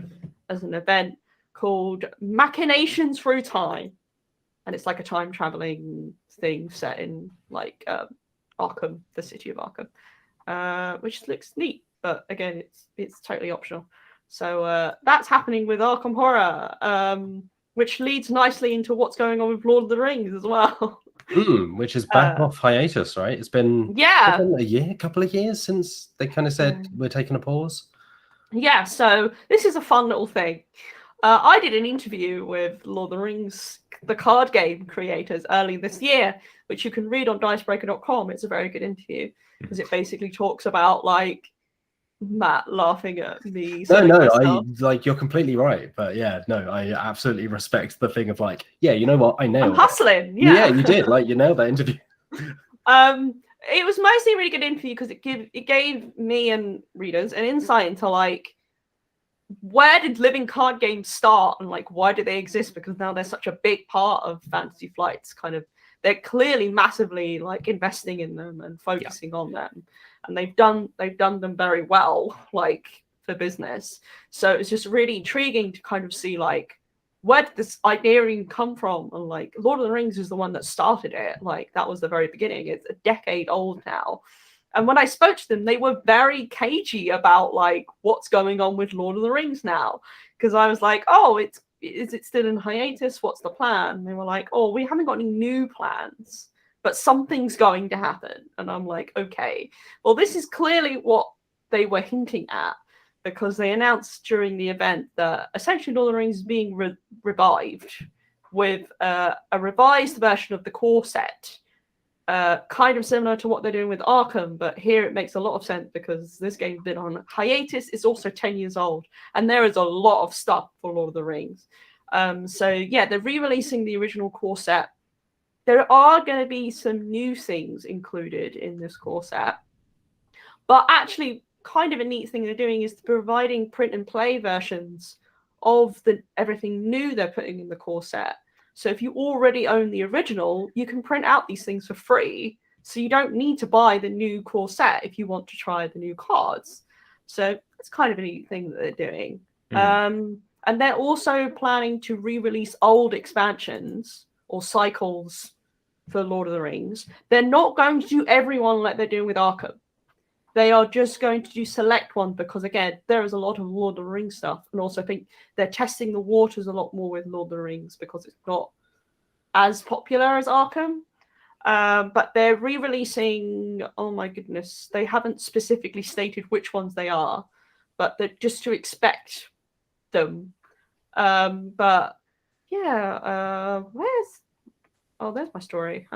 as an event called Machinations Through Time. And it's like a time traveling thing set in like Arkham, the city of Arkham, which looks neat. But again, it's totally optional. So that's happening with Arkham Horror, which leads nicely into what's going on with Lord of the Rings as well. Which is back off hiatus, right? It's been a couple of years since they kind of said we're taking a pause. Yeah, so this is a fun little thing. I did an interview with Lord of the Rings, the card game creators, early this year, which you can read on Dicebreaker.com. It's a very good interview because it basically talks about like Matt laughing at me. You're completely right. But yeah, no, I absolutely respect the thing of like, yeah, you know what? I nailed I'm hustling. Yeah. Yeah, you did. Like, you nailed that interview. It was mostly a really good interview because it gave me and readers an insight into like where did living card games start and like why do they exist, because now they're such a big part of Fantasy Flight's kind of, they're clearly massively like investing in them and focusing on them, and they've done them very well like for business. So it's just really intriguing to kind of see like where did this idea even come from, and like Lord of the Rings is the one that started it. Like that was the very beginning. It's a decade old now. And when I spoke to them, they were very cagey about like what's going on with Lord of the Rings now. Because I was like, oh, is it still in hiatus? What's the plan? And they were like, oh, we haven't got any new plans, but something's going to happen. And I'm like, okay, well, this is clearly what they were hinting at, because they announced during the event that essentially Lord of the Rings is being revived with a revised version of the core set. Kind of similar to what they're doing with Arkham, but here it makes a lot of sense because this game's been on hiatus. It's also 10 years old, and there is a lot of stuff for Lord of the Rings. So yeah, they're re-releasing the original core set. There are going to be some new things included in this core set, but actually kind of a neat thing they're doing is providing print and play versions of everything new they're putting in the core set. So if you already own the original, you can print out these things for free. So you don't need to buy the new core set if you want to try the new cards. So it's kind of a neat thing that they're doing. And they're also planning to re-release old expansions or cycles for Lord of the Rings. They're not going to do everyone like they're doing with Arkham. They are just going to do select ones because, again, there is a lot of Lord of the Rings stuff. And also I think they're testing the waters a lot more with Lord of the Rings because it's not as popular as Arkham. But they're re-releasing, oh my goodness, they haven't specifically stated which ones they are, but they're just to expect them. But yeah, there's my story.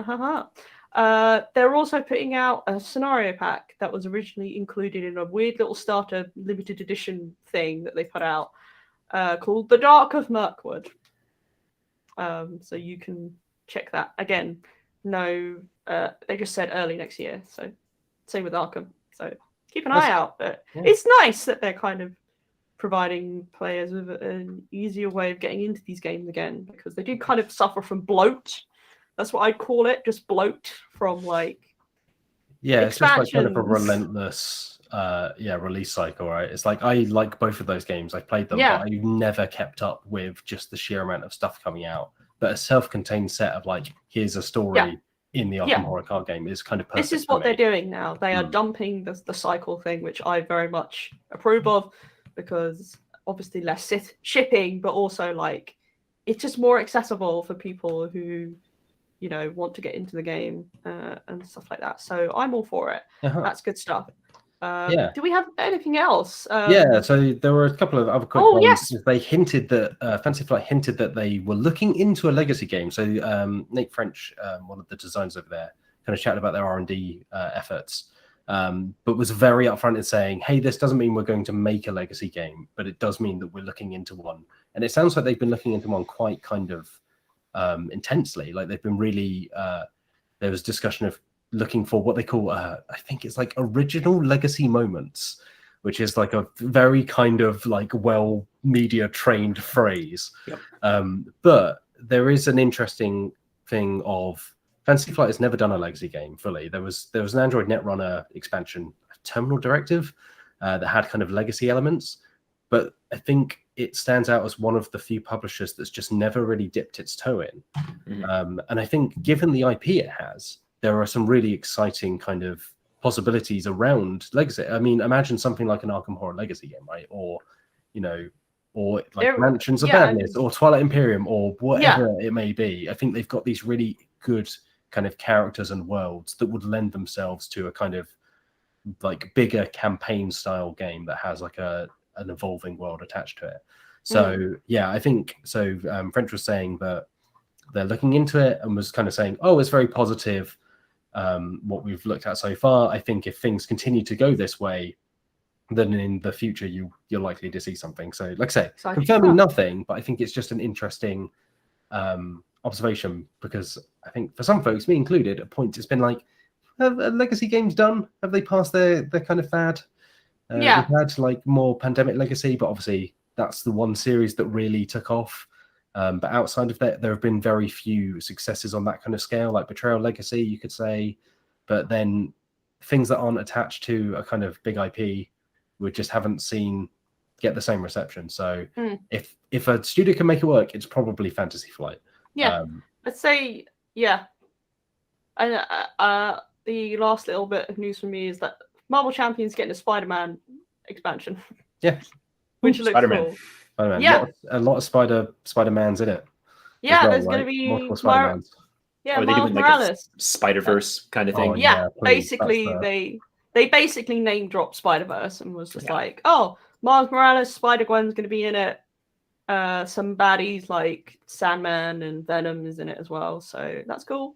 They're also putting out a scenario pack that was originally included in a weird little starter limited edition thing that they put out called The Dark of Mirkwood. So you can check that. Again, no, they just said early next year. So same with Arkham. So keep an eye out. But it's nice that they're kind of providing players with an easier way of getting into these games again, because they do kind of suffer from bloat. That's what I'd call it, just bloat from like it's just like kind of a relentless release cycle, right? It's like I like both of those games. I played them, but I never kept up with just the sheer amount of stuff coming out. But a self-contained set of like, here's a story in the Arkham Horror card game is kind of perfect. This is what they're doing now. They are dumping the cycle thing, which I very much approve of, because obviously less shipping, but also like it's just more accessible for people who want to get into the game and stuff like that. So I'm all for it. That's good stuff. Do we have anything else? So there were a couple of other quick ones. Yes. They hinted that Fantasy Flight hinted that they were looking into a legacy game. So Nate French, one of the designers over there, kind of chatted about their R&D efforts. but was very upfront in saying, hey, this doesn't mean we're going to make a legacy game, but it does mean that we're looking into one. And it sounds like they've been looking into one quite kind of intensely. Like they've been really, there was discussion of looking for what they call, I think it's like original legacy moments, which is like a very kind of like well media trained phrase. Yep. But there is an interesting thing of Fantasy Flight has never done a legacy game fully. There was an Android Netrunner expansion, Terminal Directive, that had kind of legacy elements, but I think it stands out as one of the few publishers that's just never really dipped its toe in. And I think given the IP it has, there are some really exciting kind of possibilities around legacy. I mean, imagine something like an Arkham Horror Legacy game, right? Or, you know, or like Mansions of Madness or Twilight Imperium or whatever it may be. I think they've got these really good kind of characters and worlds that would lend themselves to a kind of like bigger campaign style game that has like an evolving world attached to it. So I think so. French was saying that they're looking into it and was kind of saying, oh, it's very positive. What we've looked at so far. I think if things continue to go this way, then in the future you're likely to see something. So like I say, confirming nothing, but I think it's just an interesting observation, because I think for some folks, me included, at points it's been like, have legacy games done? Have they passed their kind of fad? We've had like more Pandemic Legacy, but obviously that's the one series that really took off. But outside of that, there have been very few successes on that kind of scale, like Betrayal Legacy, you could say. But then things that aren't attached to a kind of big IP, we just haven't seen get the same reception. So if a studio can make it work, it's probably Fantasy Flight. Let's say and the last little bit of news for me is that Marvel Champions getting a Spider-Man expansion. Which looks cool. Spider-Man. A lot of Spider-Mans in it. Yeah, there's going to be multiple Spider-Mans. Miles Morales. Like Spider-Verse kind of thing. Basically they basically name dropped Spider-Verse and was just like, oh, Miles Morales, Spider-Gwen's going to be in it. Some baddies like Sandman and Venom is in it as well, so that's cool.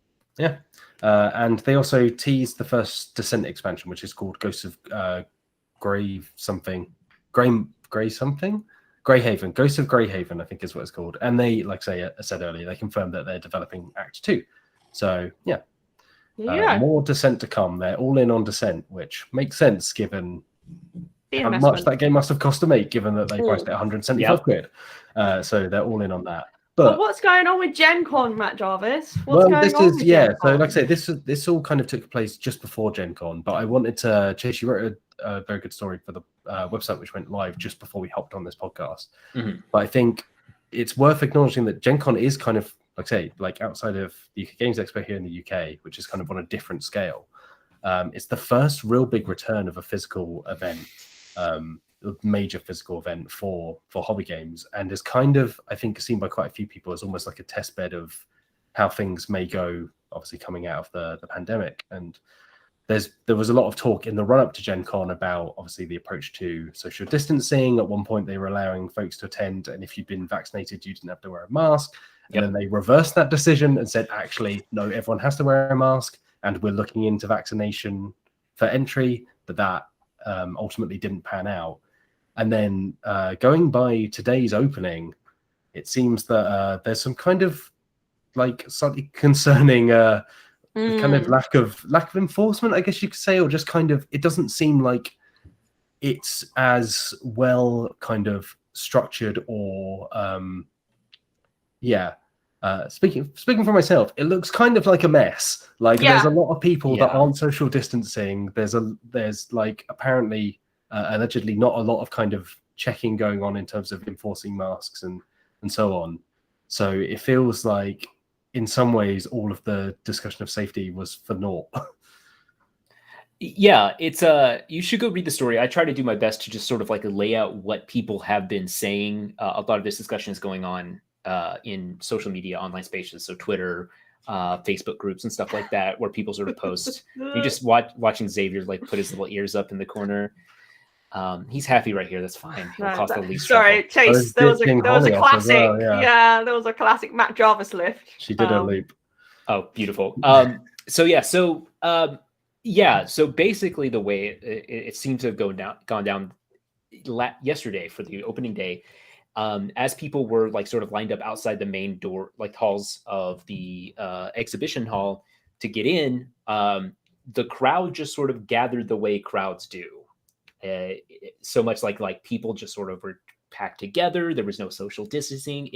And they also teased the first Descent expansion, which is called Ghosts of Greyhaven, Ghosts of Greyhaven, I think is what it's called. And they, like I said earlier, they confirmed that they're developing Act 2. So more Descent to come. They're all in on Descent, which makes sense given how much that game must have cost to make, given that they priced it 175 quid. So they're all in on that. But what's going on with Gen Con, Matt Jarvis? So like I say, this all kind of took place just before Gen Con, but I wanted to, Chase, you wrote a very good story for the website, which went live just before we hopped on this podcast. But I think it's worth acknowledging that Gen Con is kind of, like I say, like outside of the UK Games Expo here in the UK, which is kind of on a different scale. It's the first real big return of a physical event, a major physical event for hobby games, and is kind of, I think, seen by quite a few people as almost like a test bed of how things may go, obviously coming out of the pandemic. And there was a lot of talk in the run-up to Gen Con about obviously the approach to social distancing. At one point they were allowing folks to attend, and if you'd been vaccinated you didn't have to wear a mask. And then they reversed that decision and said, actually, no, everyone has to wear a mask, and we're looking into vaccination for entry. But that ultimately didn't pan out. And then going by today's opening, it seems that there's some kind of like slightly concerning kind of lack of enforcement, I guess you could say, or just kind of, it doesn't seem like it's as well kind of structured or speaking for myself, it looks kind of like a mess. Like there's a lot of people that aren't social distancing. There's like apparently allegedly not a lot of kind of checking going on in terms of enforcing masks and so on. So it feels like in some ways all of the discussion of safety was for naught. It's you should go read the story. I try to do my best to just sort of like lay out what people have been saying. A lot of this discussion is going on in social media, online spaces, so Twitter, Facebook groups and stuff like that, where people sort of post. You just watching Xavier like put his little ears up in the corner. He's happy right here. That's fine. Sorry, Chase. There was a classic. Well, there was a classic Matt Jarvis lift. She did a loop. Oh, beautiful. Yeah, so basically the way it seemed to have gone down yesterday for the opening day, as people were like sort of lined up outside the main door, like halls of the exhibition hall to get in, the crowd just sort of gathered the way crowds do. So much like people just sort of were packed together. There was no social distancing.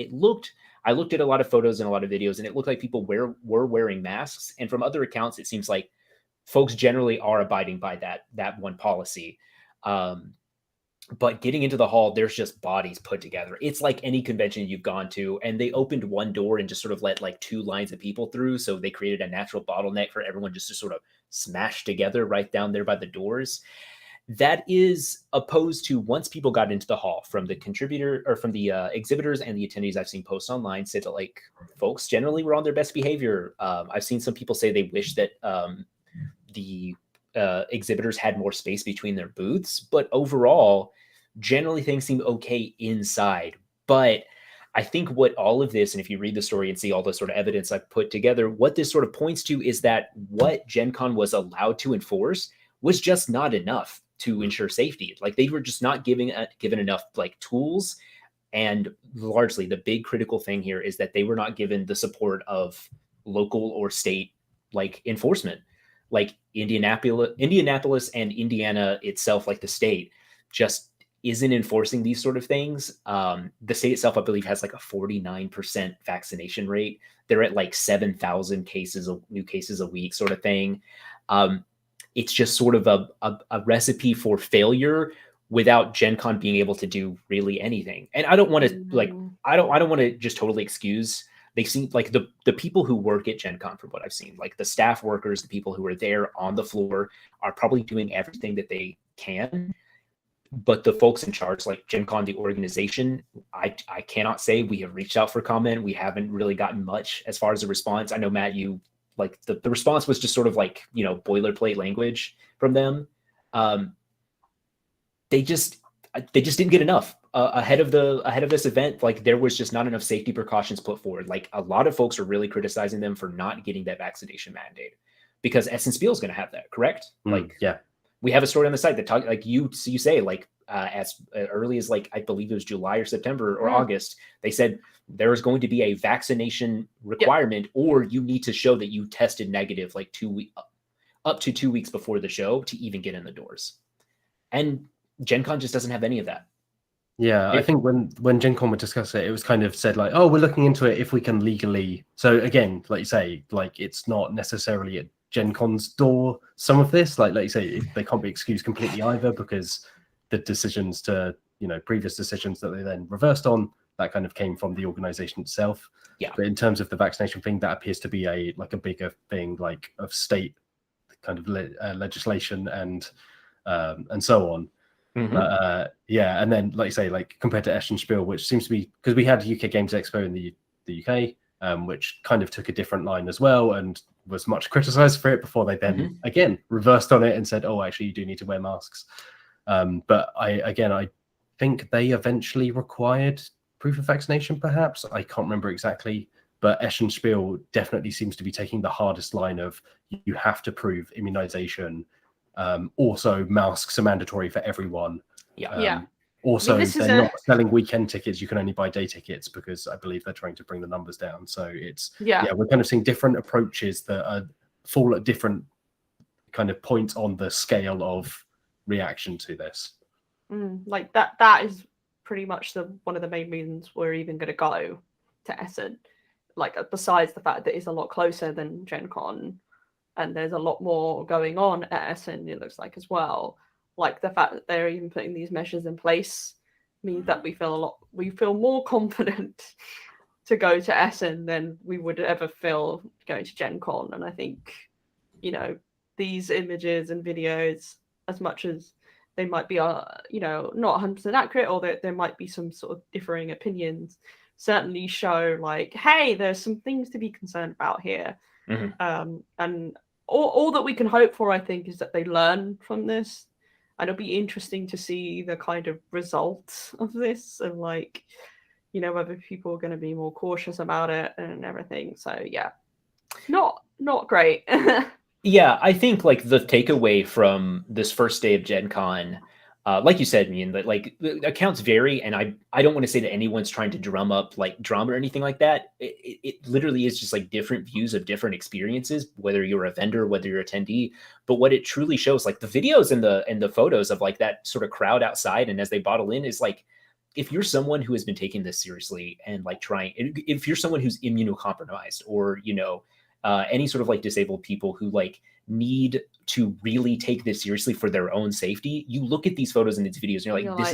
I looked at a lot of photos and a lot of videos, and it looked like people were wearing masks. And from other accounts, it seems like folks generally are abiding by that one policy. But getting into the hall, there's just bodies put together. It's like any convention you've gone to, and they opened one door and just sort of let like two lines of people through. So they created a natural bottleneck for everyone just to sort of smash together right down there by the doors. That is opposed to once people got into the hall, from the contributor or from the exhibitors and the attendees I've seen post online said that like folks generally were on their best behavior. I've seen some people say they wish that the exhibitors had more space between their booths, but overall, generally things seem okay inside. But I think what all of this, and if you read the story and see all the sort of evidence I've put together, what this sort of points to is that what Gen Con was allowed to enforce was just not enough to ensure safety. Like they were just not given enough like tools. And largely the big critical thing here is that they were not given the support of local or state like enforcement. Like Indianapolis and Indiana itself, like the state, just isn't enforcing these sort of things. The state itself, I believe, has like a 49% vaccination rate. They're at like 7,000 new cases a week sort of thing. It's just sort of a recipe for failure without Gen Con being able to do really anything. And I don't want to I don't want to just totally excuse. They seem like the people who work at Gen Con, from what I've seen, like the staff workers, the people who are there on the floor, are probably doing everything that they can. But the folks in charge, like Gen Con, the organization, I cannot say we have reached out for comment. We haven't really gotten much as far as a response. I know, Matt, you like the response was just sort of like, boilerplate language from them. They just didn't get enough ahead of this event. Like there was just not enough safety precautions put forward. Like a lot of folks are really criticizing them for not getting that vaccination mandate, because Essen Spiel is going to have that, correct? We have a story on the site that talk like you say like as early as like I believe it was July or September or August, they said there is going to be a vaccination requirement, or you need to show that you tested negative like up to 2 weeks before the show to even get in the doors. And Gen Con just doesn't have any of that. Yeah, I think when Gen Con would discuss it, it was kind of said like, oh, we're looking into it if we can legally. So again, like you say, like it's not necessarily at Gen Con's door, some of this. Like you say, they can't be excused completely either, because the decisions to, previous decisions that they then reversed on, that kind of came from the organization itself. Yeah. But in terms of the vaccination thing, that appears to be a bigger thing, like of state kind of legislation and so on. Mm-hmm. And then like you say, like compared to Essen Spiel, which seems to be, because we had UK Games Expo in the UK, which kind of took a different line as well and was much criticized for it before they then again reversed on it and said, oh, actually you do need to wear masks. But I think they eventually required proof of vaccination, perhaps. I can't remember exactly, but Essen Spiel definitely seems to be taking the hardest line of you have to prove immunization. Also, masks are mandatory for everyone. Also, they're not selling weekend tickets. You can only buy day tickets, because I believe they're trying to bring the numbers down. So it's we're kind of seeing different approaches that fall at different kind of points on the scale of reaction to this. Like that is pretty much one of the main reasons we're even going to go to Essen. Like besides the fact that it's a lot closer than Gen Con, and there's a lot more going on at Essen, it looks like, as well. Like the fact that they're even putting these measures in place means that we feel more confident to go to Essen than we would ever feel going to Gen Con. And I think, these images and videos, as much as they might be, not 100% accurate, or that there might be some sort of differing opinions, certainly show like, hey, there's some things to be concerned about here. And all that we can hope for, I think, is that they learn from this. And it'll be interesting to see the kind of result of this, and like, whether people are going to be more cautious about it and everything. So yeah, not great. Yeah, I think like the takeaway from this first day of Gen Con, like you said, Meehan, that like the accounts vary, and I don't want to say that anyone's trying to drum up like drama or anything like that. It literally is just like different views of different experiences, whether you're a vendor, whether you're attendee. But what it truly shows, like the videos and the photos of like that sort of crowd outside, and as they bottle in, is like if you're someone who has been taking this seriously and like trying, if you're someone who's immunocompromised or any sort of like disabled people who like need to really take this seriously for their own safety, you look at these photos and these videos and you're like,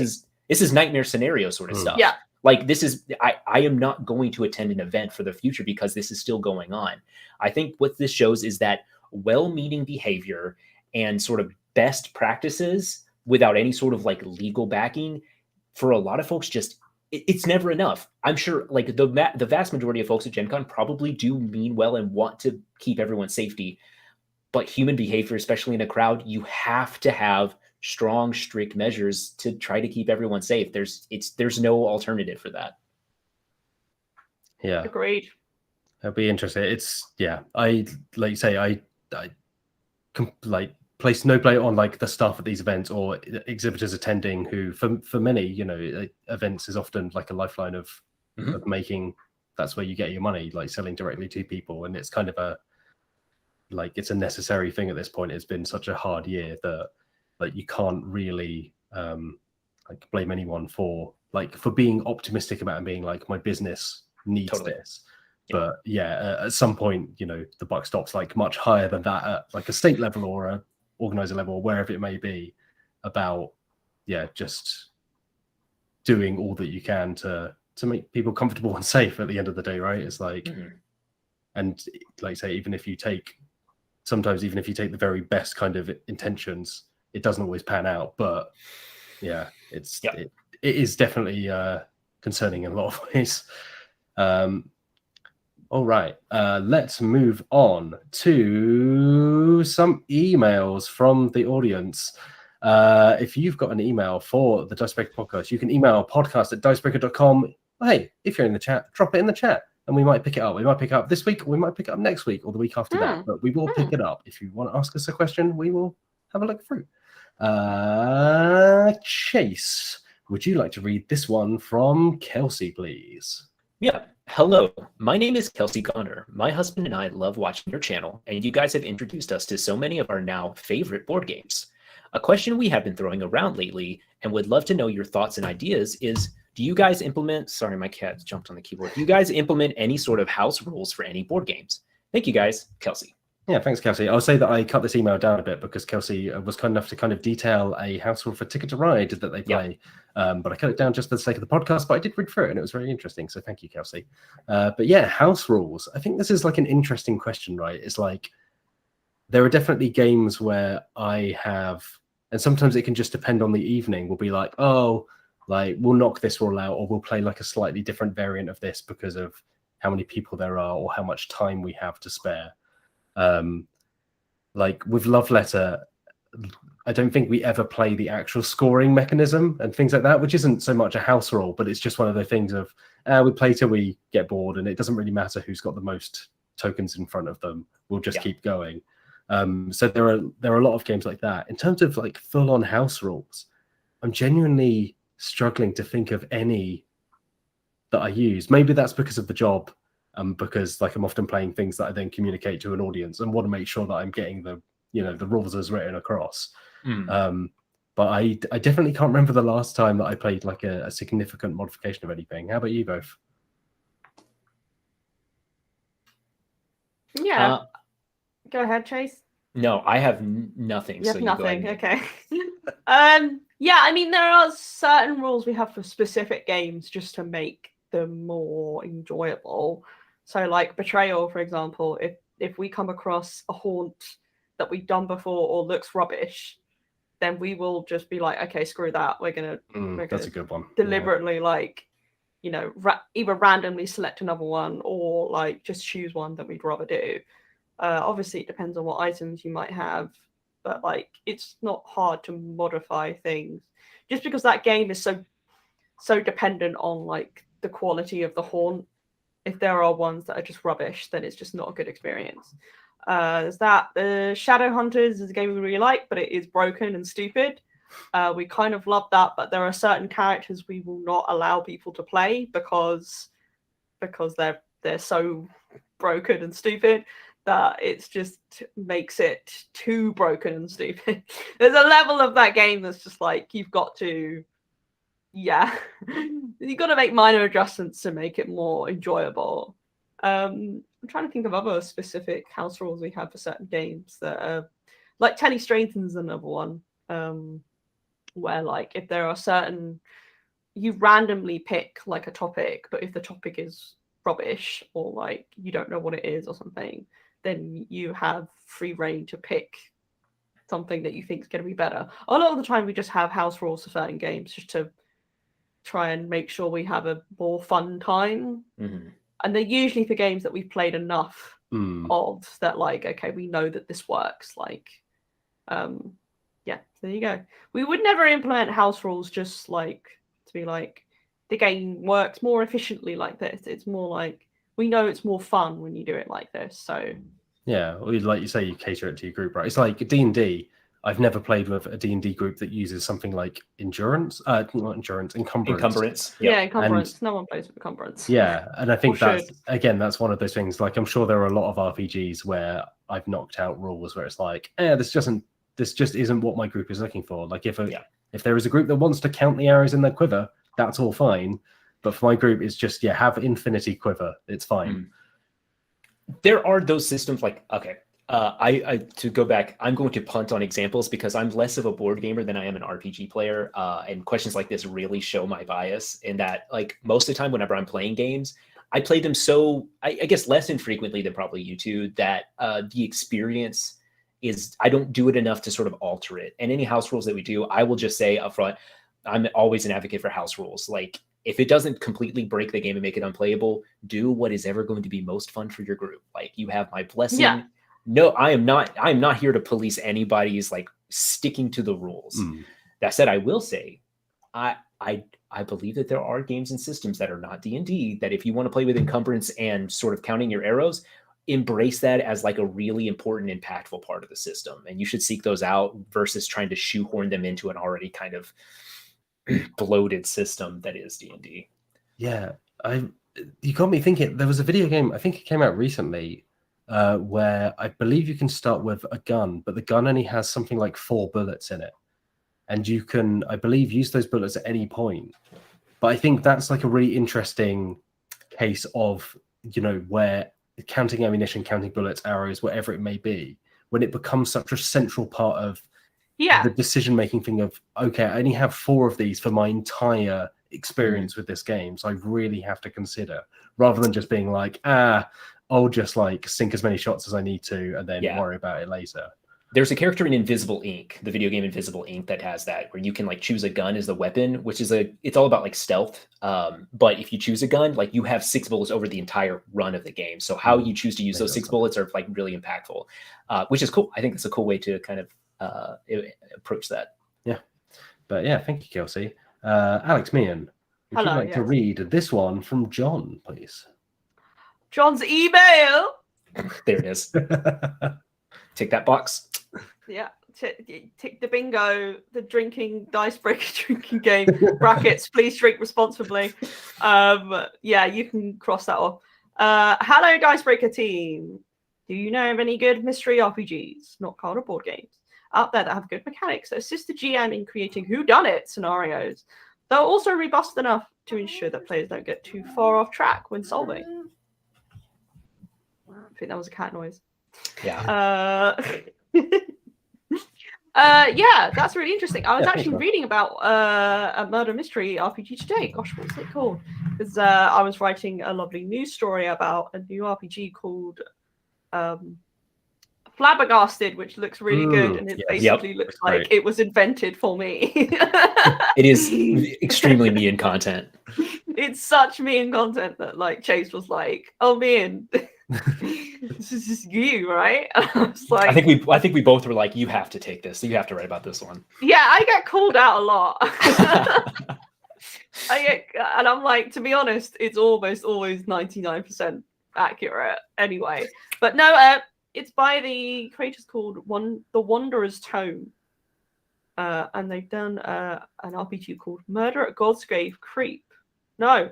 this is nightmare scenario sort of stuff. Yeah. Like this is, I am not going to attend an event for the future because this is still going on. I think what this shows is that well-meaning behavior and sort of best practices without any sort of like legal backing for a lot of folks just it's never enough. I'm sure like the vast majority of folks at Gen Con probably do mean well and want to keep everyone's safety. But human behavior, especially in a crowd, you have to have strong, strict measures to try to keep everyone safe. There's no alternative for that. Yeah. Agreed. That'd be interesting. It's I like you say, I like place no blame on like the staff at these events or exhibitors attending who for many, events is often like a lifeline of making, that's where you get your money, like selling directly to people. And it's kind of it's a necessary thing at this point. It's been such a hard year that like you can't really like blame anyone for being optimistic about and being like, my business needs this. But at some point, the buck stops like much higher than that at like a state level or a organizer level or wherever it may be, about just doing all that you can to make people comfortable and safe at the end of the day, right? It's like and like say, even if you take the very best kind of intentions, it doesn't always pan out. But it is definitely concerning in a lot of ways. All right, let's move on to some emails from the audience. If you've got an email for the Dicebreaker podcast, you can email podcast@dicebreaker.com. Hey, if you're in the chat, drop it in the chat and we might pick it up. We might pick it up this week, or we might pick it up next week or the week after that, but we will pick it up. If you want to ask us a question, we will have a look through. Chase, would you like to read this one from Kelsey, please? Yeah. Hello, my name is Kelsey Garner. My husband and I love watching your channel, and you guys have introduced us to so many of our now favorite board games. A question we have been throwing around lately and would love to know your thoughts and ideas is, do you guys implement, sorry, my cat jumped on the keyboard. Do you guys implement any sort of house rules for any board games? Thank you guys, Kelsey. Yeah, thanks, Kelsey. I'll say that I cut this email down a bit because Kelsey was kind enough to kind of detail a house rule for Ticket to Ride that they play. But I cut it down just for the sake of the podcast, but I did read through it and it was very interesting. So thank you, Kelsey. But yeah, house rules. I think this is like an interesting question, right? It's like, there are definitely games where I have, and sometimes it can just depend on the evening. We'll be like, oh, like we'll knock this rule out, or we'll play like a slightly different variant of this because of how many people there are or how much time we have to spare. Like with Love Letter, I don't think we ever play the actual scoring mechanism and things like that, which isn't so much a house rule, but it's just one of the things of we play till we get bored, and it doesn't really matter who's got the most tokens in front of them. We'll just keep going. So there are a lot of games like that. In terms of like full-on house rules, I'm genuinely struggling to think of any that I use. Maybe that's because of the job. Because like I'm often playing things that I then communicate to an audience and want to make sure that I'm getting the rules as written across. But I definitely can't remember the last time that I played like a significant modification of anything. How about you both? Yeah. Go ahead, Chase. No, I have nothing. You have nothing. Okay. Yeah, I mean, there are certain rules we have for specific games just to make them more enjoyable. So like Betrayal, for example, if we come across a haunt that we've done before or looks rubbish, then we will just be like, okay, screw that. We're gonna that's a good one. Deliberately either randomly select another one or like just choose one that we'd rather do. Obviously it depends on what items you might have, but like it's not hard to modify things just because that game is so dependent on like the quality of the haunt. If there are ones that are just rubbish, then it's just not a good experience. Is that the Shadowhunters is a game we really like, but it is broken and stupid. We kind of love that, but there are certain characters we will not allow people to play because they're so broken and stupid that it's just makes it too broken and stupid. There's a level of that game that's just like you've got to make minor adjustments to make it more enjoyable. I'm trying to think of other specific house rules we have for certain games that are like Telly Straightens another one, where like if there are certain, you randomly pick like a topic, but if the topic is rubbish or like you don't know what it is or something, then you have free reign to pick something that you think is going to be better. A lot of the time we just have house rules for certain games just to try and make sure we have a more fun time. Mm-hmm. And they're usually for games that we've played enough of that, like, okay, we know that this works. Like, there you go. We would never implement house rules just like to be like, the game works more efficiently like this. It's more like, we know it's more fun when you do it like this. So, yeah, or like you say, you cater it to your group, right? It's like D&D. I've never played with a D&D group that uses something like encumbrance. Encumbrance. Yeah, encumbrance. No one plays with encumbrance. Yeah, and I think that's one of those things. Like, I'm sure there are a lot of RPGs where I've knocked out rules where it's like, this just isn't what my group is looking for. Like, if there is a group that wants to count the arrows in their quiver, that's all fine. But for my group, it's just have infinity quiver. It's fine. There are those systems like, okay. I to go back, I'm going to punt on examples because I'm less of a board gamer than I am an RPG player, and questions like this really show my bias in that, like, most of the time whenever I'm playing games, I play them so, I guess less infrequently than probably you two, that the experience is, I don't do it enough to sort of alter it. And any house rules that we do, I will just say up front, I'm always an advocate for house rules. Like, if it doesn't completely break the game and make it unplayable, do what is ever going to be most fun for your group. Like, you have my blessing. Yeah. No, I am not here to police anybody's like sticking to the rules. That said, I will say, I believe that there are games and systems that are not D&D that if you want to play with encumbrance and sort of counting your arrows, embrace that as like a really important, impactful part of the system. And you should seek those out versus trying to shoehorn them into an already kind of bloated system that is D&D. Yeah, you got me thinking. There was a video game, I think it came out recently, where I believe you can start with a gun, but the gun only has something like 4 bullets in it. And you can, I believe, use those bullets at any point. But I think that's like a really interesting case of, where counting ammunition, counting bullets, arrows, whatever it may be, when it becomes such a central part of the decision-making thing of, okay, I only have 4 of these for my entire experience with this game, so I really have to consider, rather than just being like, I'll just like sink as many shots as I need to and then worry about it later. There's a character in Invisible Ink, the video game Invisible Ink, that has that, where you can like choose a gun as the weapon, which is it's all about like stealth. But if you choose a gun, like you have 6 bullets over the entire run of the game. So how you choose to use those 6 bullets are like really impactful, which is cool. I think it's a cool way to kind of approach that. Yeah. But yeah, thank you, Kelsey. Alex, Meehan, would you like to read this one from John, please? John's email. There it is. Tick that box. Yeah, tick the bingo. The Dicebreaker drinking game. Brackets. Please drink responsibly. You can cross that off. Hello, Dicebreaker team. Do you know of any good mystery RPGs, not card or board games, out there that have good mechanics that assist the GM in creating whodunit scenarios? They're also robust enough to ensure that players don't get too far off track when solving. I think that was a cat noise. Yeah. That's really interesting. I was actually reading about a murder mystery RPG today. Gosh, what's it called? Because I was writing a lovely news story about a new RPG called Flabbergasted, which looks really good, and it basically looks like it was invented for me. It is extremely Meehan content. It's such Meehan content that like Chase was like, "Oh, Meehan, this is just you, right?" And I was like, I think we both were like, "You have to take this. You have to write about this one." Yeah, I get called out a lot. And I'm like, to be honest, it's almost always 99% accurate anyway. But no, it's by the creators called The Wanderer's Tome. And they've done an RPG called Murder at Godsgrave Creep. No,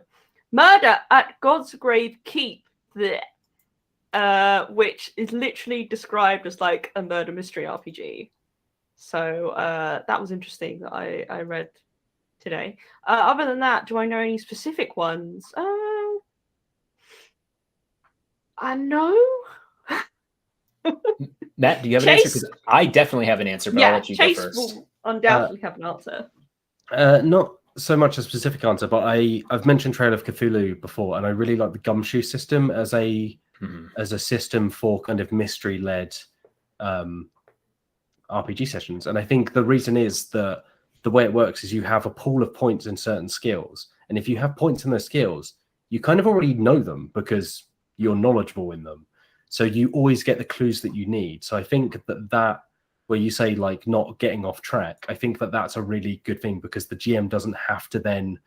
Murder at Godsgrave Keep, which is literally described as like a murder mystery RPG. So that was interesting that I read today. Other than that, do I know any specific ones? I know. Matt, do you have an answer? Because I definitely have an answer, but I'll let you Chase go first. will undoubtedly have an answer. Not so much a specific answer, but I've mentioned Trail of Cthulhu before, and I really like the Gumshoe system as a system for kind of mystery-led RPG sessions. And I think the reason is that the way it works is you have a pool of points in certain skills, and if you have points in those skills, you kind of already know them because you're knowledgeable in them. So you always get the clues that you need. So I think that where you say like not getting off track, I think that's a really good thing because the GM doesn't have to then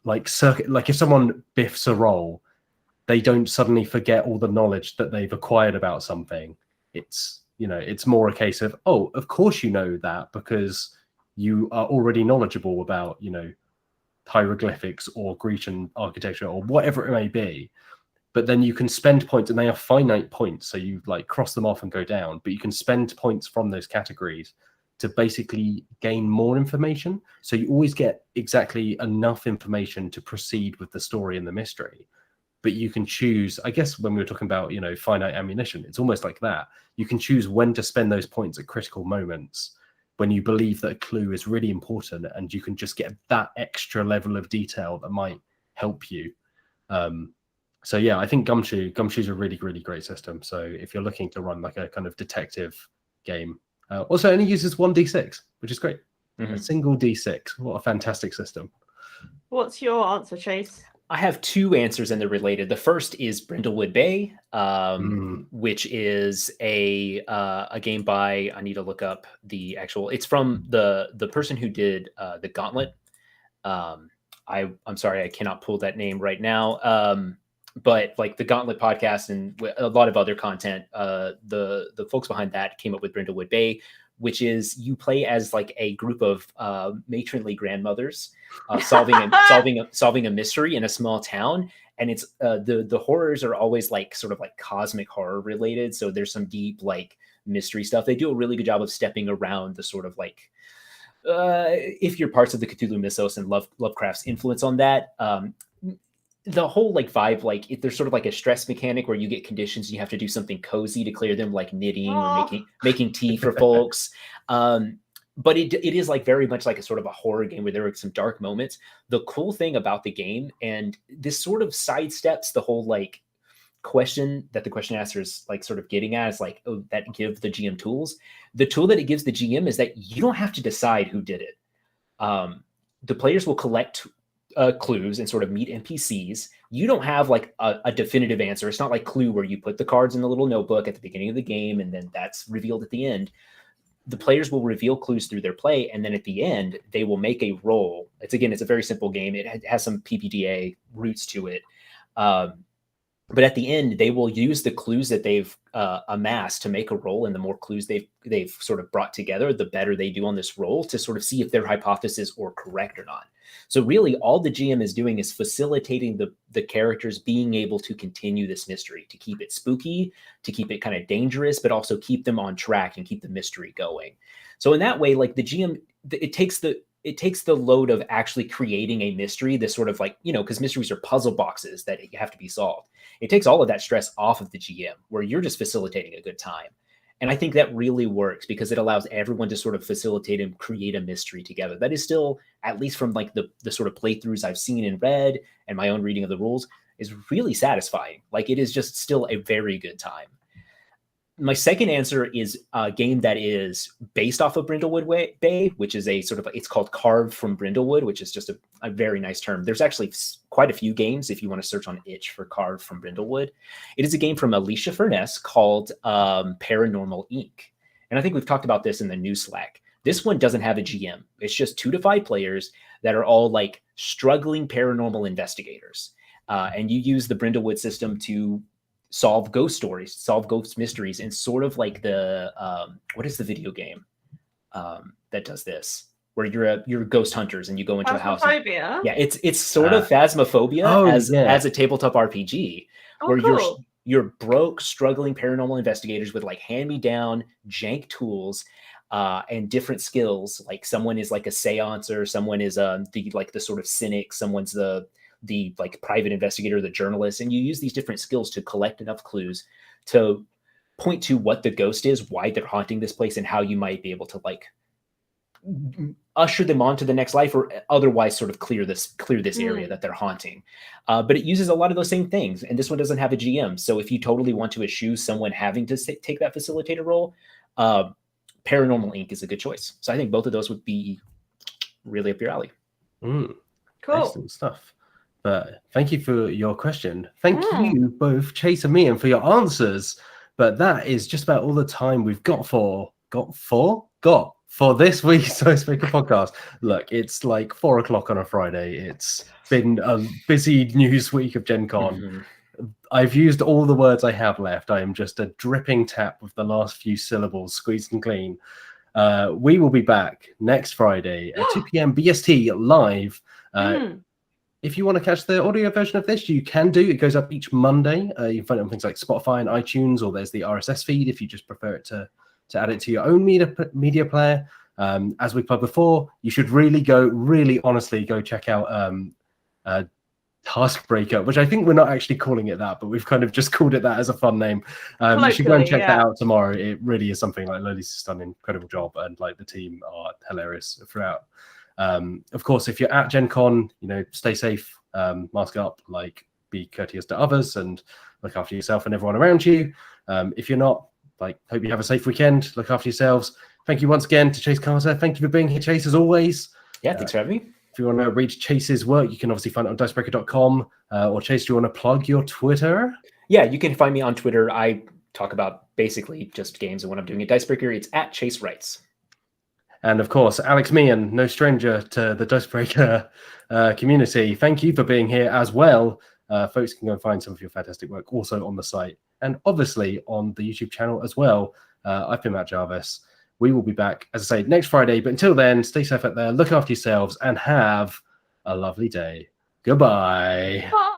like if someone biffs a roll, they don't suddenly forget all the knowledge that they've acquired about something. It's more a case of, oh, of course you know that because you are already knowledgeable about, hieroglyphics or Grecian architecture or whatever it may be. But then you can spend points, and they are finite points, so you like cross them off and go down. But you can spend points from those categories to basically gain more information. So you always get exactly enough information to proceed with the story and the mystery. But you can choose, I guess when we were talking about, finite ammunition, it's almost like that. You can choose when to spend those points at critical moments when you believe that a clue is really important, and you can just get that extra level of detail that might help you. So yeah, I think Gumshoe's a really, really great system. So if you're looking to run like a kind of detective game, also only uses 1d6, which is great. A single d6. What a fantastic system. What's your answer, Chase? I have two answers and they're related. The first is Brindlewood Bay, which is a game by, I need to look up the actual, it's from the person who did the Gauntlet. I'm sorry, I cannot pull that name right now. But like the Gauntlet podcast and a lot of other content, the folks behind that came up with Brindlewood Bay, which is you play as like a group of matronly grandmothers solving a mystery in a small town, and it's the horrors are always like sort of like cosmic horror related. So there's some deep like mystery stuff. They do a really good job of stepping around the sort of like if you're parts of the Cthulhu mythos and Lovecraft's influence on that. The whole like vibe, like there's sort of like a stress mechanic where you get conditions and you have to do something cozy to clear them, like knitting or making tea for folks. But it is like very much like a sort of a horror game where there are some dark moments. The cool thing about the game, and this sort of sidesteps the whole like question that the question asker is like sort of getting at, is like, oh, that give the GM tools. The tool that it gives the GM is that you don't have to decide who did it. The players will collect clues and sort of meet NPCs. You don't have like a definitive answer. It's not like Clue where you put the cards in the little notebook at the beginning of the game and then that's revealed at the end. The players will reveal clues through their play, and then at the end they will make a roll. It's a very simple game. It has some PBTA roots to it. But at the end, they will use the clues that they've amassed to make a roll, and the more clues they've sort of brought together, the better they do on this roll to sort of see if their hypothesis are correct or not. So really, all the GM is doing is facilitating the characters being able to continue this mystery, to keep it spooky, to keep it kind of dangerous, but also keep them on track and keep the mystery going. So in that way, like the GM, it takes the load of actually creating a mystery, this sort of like, because mysteries are puzzle boxes that have to be solved. It takes all of that stress off of the GM, where you're just facilitating a good time. And I think that really works because it allows everyone to sort of facilitate and create a mystery together. That is still, at least from like the sort of playthroughs I've seen and read and my own reading of the rules, is really satisfying. Like it is just still a very good time. My second answer is a game that is based off of Brindlewood Bay, which is it's called Carved from Brindlewood, which is just a very nice term. There's actually quite a few games if you want to search on itch for Carved from Brindlewood. It is a game from Alicia Furness called Paranormal Inc. And I think we've talked about this in the news Slack. This one doesn't have a GM. It's just 2 to 5 players that are all like struggling paranormal investigators. And you use the Brindlewood system to solve ghost stories, solve ghost mysteries, and sort of like the what is the video game that does this? Where you're ghost hunters and you go into a house. Yeah, it's sort of Phasmophobia as a tabletop RPG, where you're broke, struggling paranormal investigators with like hand-me-down jank tools and different skills. Like someone is like a seancer, someone is the sort of cynic, someone's the like private investigator, the journalist, and you use these different skills to collect enough clues to point to what the ghost is, why they're haunting this place, and how you might be able to like usher them on to the next life, or otherwise sort of clear this area that they're haunting. But it uses a lot of those same things, and this one doesn't have a GM. So if you totally want to eschew someone having to take that facilitator role, Paranormal Inc. is a good choice. So I think both of those would be really up your alley. Cool. Excellent stuff. But thank you for your question. Thank you both, Chase and Meehan, for your answers. But that is just about all the time we've got for this week's Dicebreaker podcast. Look, it's like 4:00 on a Friday. It's been a busy news week of Gen Con. I've used all the words I have left. I am just a dripping tap with the last few syllables squeezed and clean. We will be back next Friday at 2 p.m. BST live. If you want to catch the audio version of this, you can do. It goes up each Monday. You can find it on things like Spotify and iTunes, or there's the RSS feed if you just prefer it to add it to your own media player. As we played before, you should honestly go check out Taskbreaker, which I think we're not actually calling it that, but we've kind of just called it that as a fun name. You should go and check that out tomorrow. It really is something. Like Loli's has done an incredible job, and like the team are hilarious throughout. Of course, if you're at Gen Con, stay safe, mask up, like be courteous to others, and look after yourself and everyone around you. If you're not, hope you have a safe weekend. Look after yourselves. Thank you once again to Chase Carter. Thank you for being here, Chase, as always. Yeah, thanks for having me. If you want to read Chase's work, you can obviously find it on dicebreaker.com. Or Chase, do you want to plug your Twitter? Yeah, you can find me on Twitter. I talk about basically just games, and when I'm doing a Dicebreaker, it's at Chase Writes. And of course, Alex Meehan, no stranger to the Dicebreaker community. Thank you for being here as well. Folks can go and find some of your fantastic work also on the site, and obviously on the YouTube channel as well. I've been Matt Jarvis. We will be back, as I say, next Friday. But until then, stay safe out there, look after yourselves, and have a lovely day. Goodbye. Bye.